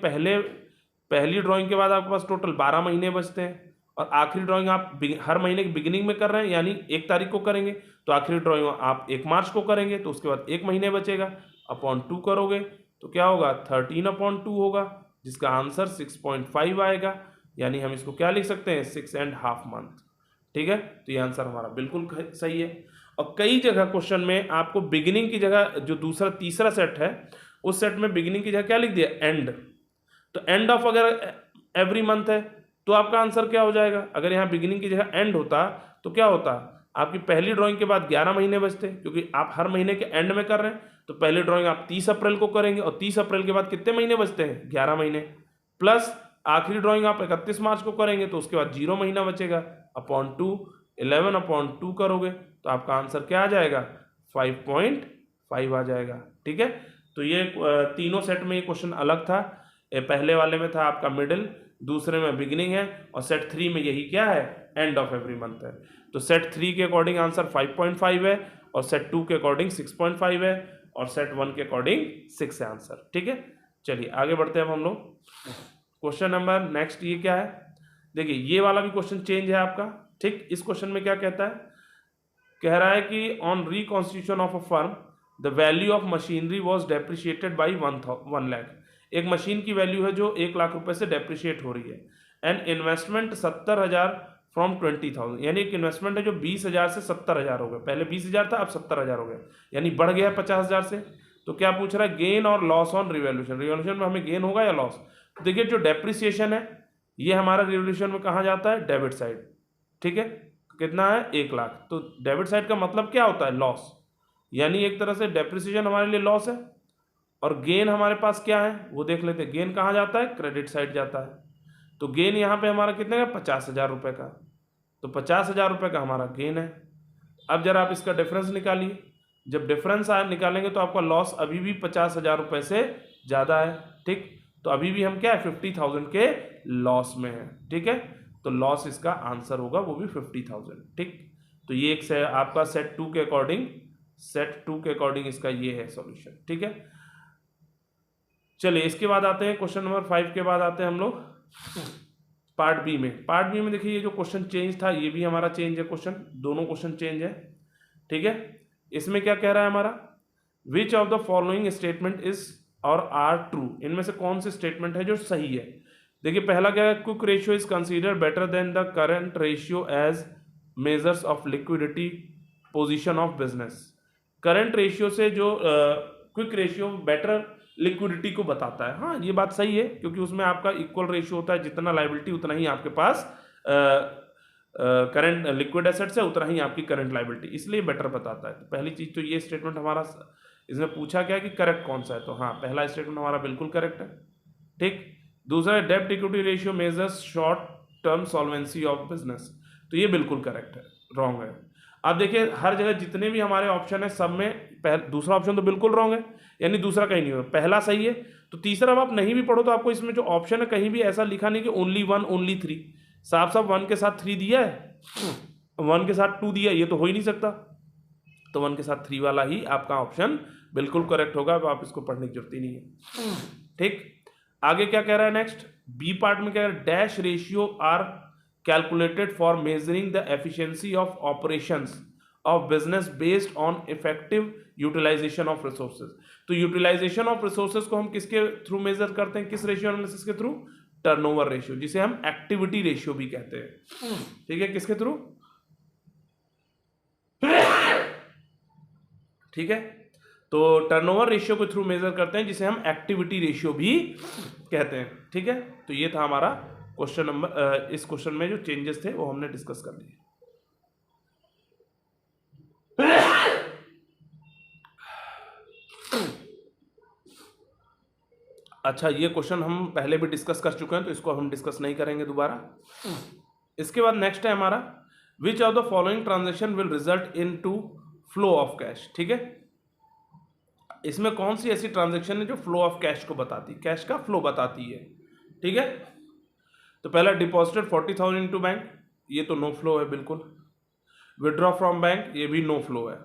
[SPEAKER 1] पहली ड्राइंग के बाद आपके पास टोटल 12 महीने बचते हैं, और आखिरी ड्राइंग आप हर महीने की बिगिनिंग में कर रहे हैं, यानी 1 तारीख को करेंगे, तो आखिरी ड्राइंग आप 1 मार्च को करेंगे, तो उसके बाद 1 महीने बचेगा, अपॉन 2 करोगे तो क्या होगा? 13/2 होगा, जिसका आंसर 6.5 आएगा। यानी हम इसको क्या लिख सकते हैं? 6.5 मंथ। ठीक है, तो ये आंसर हमारा बिल्कुल सही है। और कई जगह क्वेश्चन में आपको बिगिनिंग की जगह, जो दूसरा तीसरा सेट है उस सेट में बिगिनिंग की जगह क्या लिख दिया? एंड। तो एंड ऑफ अगर एवरी मंथ है तो आपका आंसर क्या हो जाएगा? अगर यहाँ बिगिनिंग की जगह एंड होता तो क्या होता? आपकी पहली ड्राइंग के बाद 11 महीने बचते, क्योंकि आप हर महीने के एंड में कर रहे हैं। तो पहली ड्राइंग आप 30 अप्रैल को करेंगे, और 30 अप्रैल के बाद कितने महीने बचते हैं? 11 महीने, प्लस आखिरी ड्राइंग आप 31 मार्च को करेंगे, तो उसके बाद 0 महीना बचेगा, अपॉन 2, 11/2 करोगे तो आपका आंसर क्या आ जाएगा? 5.5 आ जाएगा। ठीक है, तो ये तीनों सेट में ये क्वेश्चन अलग था। पहले वाले में था आपका मिडिल, दूसरे में बिगिनिंग है, और सेट 3 में यही क्या है? एंड ऑफ एवरी मंथ है। तो सेट 3 के अकॉर्डिंग आंसर 5.5 है, और सेट 2 के अकॉर्डिंग 6.5 है, और सेट 1 के अकॉर्डिंग 6 है आंसर। ठीक है, चलिए आगे बढ़ते हैं अब हम लोग। क्वेश्चन नंबर नेक्स्ट ये क्या है? देखिए, ये वाला भी क्वेश्चन चेंज है आपका। ठीक, इस क्वेश्चन में क्या कहता है? कह रहा है कि on reconstitution of a firm the value of machinery was depreciated by 1 lakh. एक मशीन की वैल्यू है जो 1 लाख रुपए से डेप्रिशिएट हो रही है। एंड इन्वेस्टमेंट 70,000 फ्रॉम 20,000, यानी एक इन्वेस्टमेंट है जो 20,000 से 70,000 हो गया। पहले 20,000 था, अब 70,000 हो गया, यानी बढ़ गया 50,000 से। तो क्या पूछ रहा है? गेन और लॉस ऑन रिवैल्यूएशन। रिवैल्यूएशन में हमें गेन होगा या लॉस? तो देखिए, जो डेप्रिसिएशन है ये हमारा रिवैल्यूएशन में कहाँ जाता है? Debit side. ठीक है, कितना है? 1 लाख। तो डेबिट साइड का मतलब क्या होता है? लॉस। यानी एक तरह से डेप्रिसिएशन हमारे लिए लॉस है, और गेन हमारे पास क्या है वो देख लेते हैं। गेन कहाँ जाता है? क्रेडिट साइड जाता है। तो गेन यहाँ पे हमारा कितने का? 50,000 रुपये का। तो 50,000 रुपये का हमारा गेन है। अब जरा आप इसका डिफरेंस निकालिए। जब डिफरेंस निकालेंगे तो आपका लॉस अभी भी 50,000 रुपये से ज़्यादा है। ठीक, तो अभी भी हम क्या है? 50,000 के लॉस में है। ठीक है, तो लॉस इसका आंसर होगा, वो भी 50,000। ठीक, तो ये एक से आपका सेट 2 के अकॉर्डिंग इसका ये है सॉल्यूशन। ठीक है, चलिए इसके बाद आते हैं क्वेश्चन नंबर 5 के बाद आते हैं हम लोग पार्ट बी में। पार्ट बी में देखिए, ये जो क्वेश्चन चेंज था ये भी हमारा चेंज है। क्वेश्चन, दोनों क्वेश्चन चेंज है। ठीक है, इसमें क्या कह रहा है हमारा? Which of the following statement is और आर ट्रू। इनमें से कौन से स्टेटमेंट है जो सही है? देखिए, पहला क्या है? Quick ratio is consider better than the current ratio as measures of liquidity position of business. Current ratio से जो क्विक रेशियो बेटर लिक्विडिटी को बताता है। हाँ, ये बात सही है, क्योंकि उसमें आपका इक्वल रेशियो होता है, जितना लाइबिलिटी उतना ही आपके पास करंट लिक्विड एसेट्स है, उतना ही आपकी करंट लाइबिलिटी, इसलिए बेटर बताता है। तो पहली चीज तो ये स्टेटमेंट हमारा, इसमें पूछा गया कि करेक्ट कौन सा है, तो हाँ, पहला स्टेटमेंट हमारा बिल्कुल करेक्ट है। ठीक, दूसरा डेब्ट equity ratio measures short term solvency of business, तो ये बिल्कुल करेक्ट है, रॉन्ग है। अब देखिए, हर जगह जितने भी हमारे ऑप्शन है सब में दूसरा ऑप्शन तो बिल्कुल रॉन्ग है, यानी दूसरा कहीं नहीं होगा, पहला सही है। तो तीसरा अब आप नहीं भी पढ़ो तो आपको इसमें जो ऑप्शन है कहीं भी ऐसा लिखा नहीं कि ओनली 1 ओनली 3, साफ साफ 1 के साथ 3 दिया है, 1 के साथ 2 दिया है, ये तो हो ही नहीं सकता। तो 1 के साथ 3 वाला ही आपका ऑप्शन बिल्कुल करेक्ट होगा, अब आप इसको पढ़ने की जरूरत ही नहीं है। ठीक, आगे क्या कह रहा है नेक्स्ट, बी पार्ट में क्या कह रहा है, dash ratio are calculated for measuring the efficiency of operations of business based on effective utilization of resources. तो यूटिलाइजेशन ऑफ रिसोर्सेज को हम किसके थ्रू मेजर करते हैं, किस रेशियो एनालिसिस के थ्रू, टर्नओवर रेशियो, जिसे हम एक्टिविटी रेशियो भी कहते हैं। ठीक है, किसके थ्रू, ठीक है, तो टर्नओवर रेशियो के थ्रू मेजर करते हैं, जिसे हम एक्टिविटी रेशियो भी कहते हैं। ठीक है, तो ये था हमारा क्वेश्चन नंबर, इस क्वेश्चन में जो चेंजेस थे वो हमने डिस्कस कर लिए। अच्छा, ये क्वेश्चन हम पहले भी डिस्कस कर चुके हैं तो इसको हम डिस्कस नहीं करेंगे दोबारा। इसके बाद नेक्स्ट है हमारा, which of the following transaction will result in to flow of cash. ठीक है, इसमें कौन सी ऐसी ट्रांजेक्शन है जो फ्लो ऑफ कैश को बताती है, कैश का फ्लो बताती है। ठीक है, तो पहला डिपॉजिटेड 40,000 इनटू बैंक, ये तो नो फ्लो है बिल्कुल। विड्रॉ फ्रॉम बैंक, ये भी नो फ्लो है।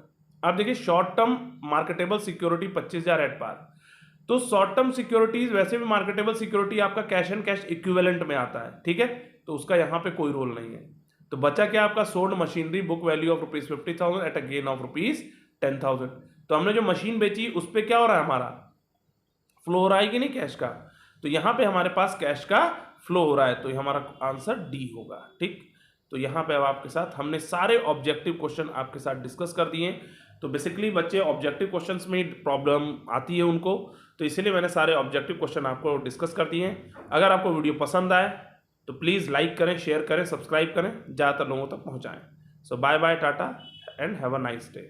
[SPEAKER 1] अब देखिए short term marketable security 25,000 at par, तो शॉर्ट टर्म सिक्योरिटीज वैसे भी मार्केटेबल सिक्योरिटी आपका कैश एंड कैश इक्विवेलेंट में आता है। ठीक है, तो उसका यहाँ पे कोई रोल नहीं है। तो बचा क्या आपका, sold machinery book value of ₹50,000 at a gain of ₹10,000। तो हमने जो मशीन बेची उस पर क्या हो रहा है, हमारा फ्लो हो रहा है कि नहीं कैश का, तो यहाँ पे हमारे पास कैश का फ्लो हो रहा है, तो ये हमारा आंसर डी होगा। ठीक, तो यहाँ पे अब आपके साथ हमने सारे ऑब्जेक्टिव क्वेश्चन आपके साथ डिस्कस कर दिए। तो बेसिकली बच्चे ऑब्जेक्टिव क्वेश्चंस में प्रॉब्लम आती है उनको, तो इसीलिए मैंने सारे ऑब्जेक्टिव क्वेश्चन आपको डिस्कस कर दिए हैं। अगर आपको वीडियो पसंद आए तो प्लीज़ लाइक करें, शेयर करें, सब्सक्राइब करें, ज़्यादातर लोगों तक पहुँचाएँ। So bye bye, tata and have a nice day.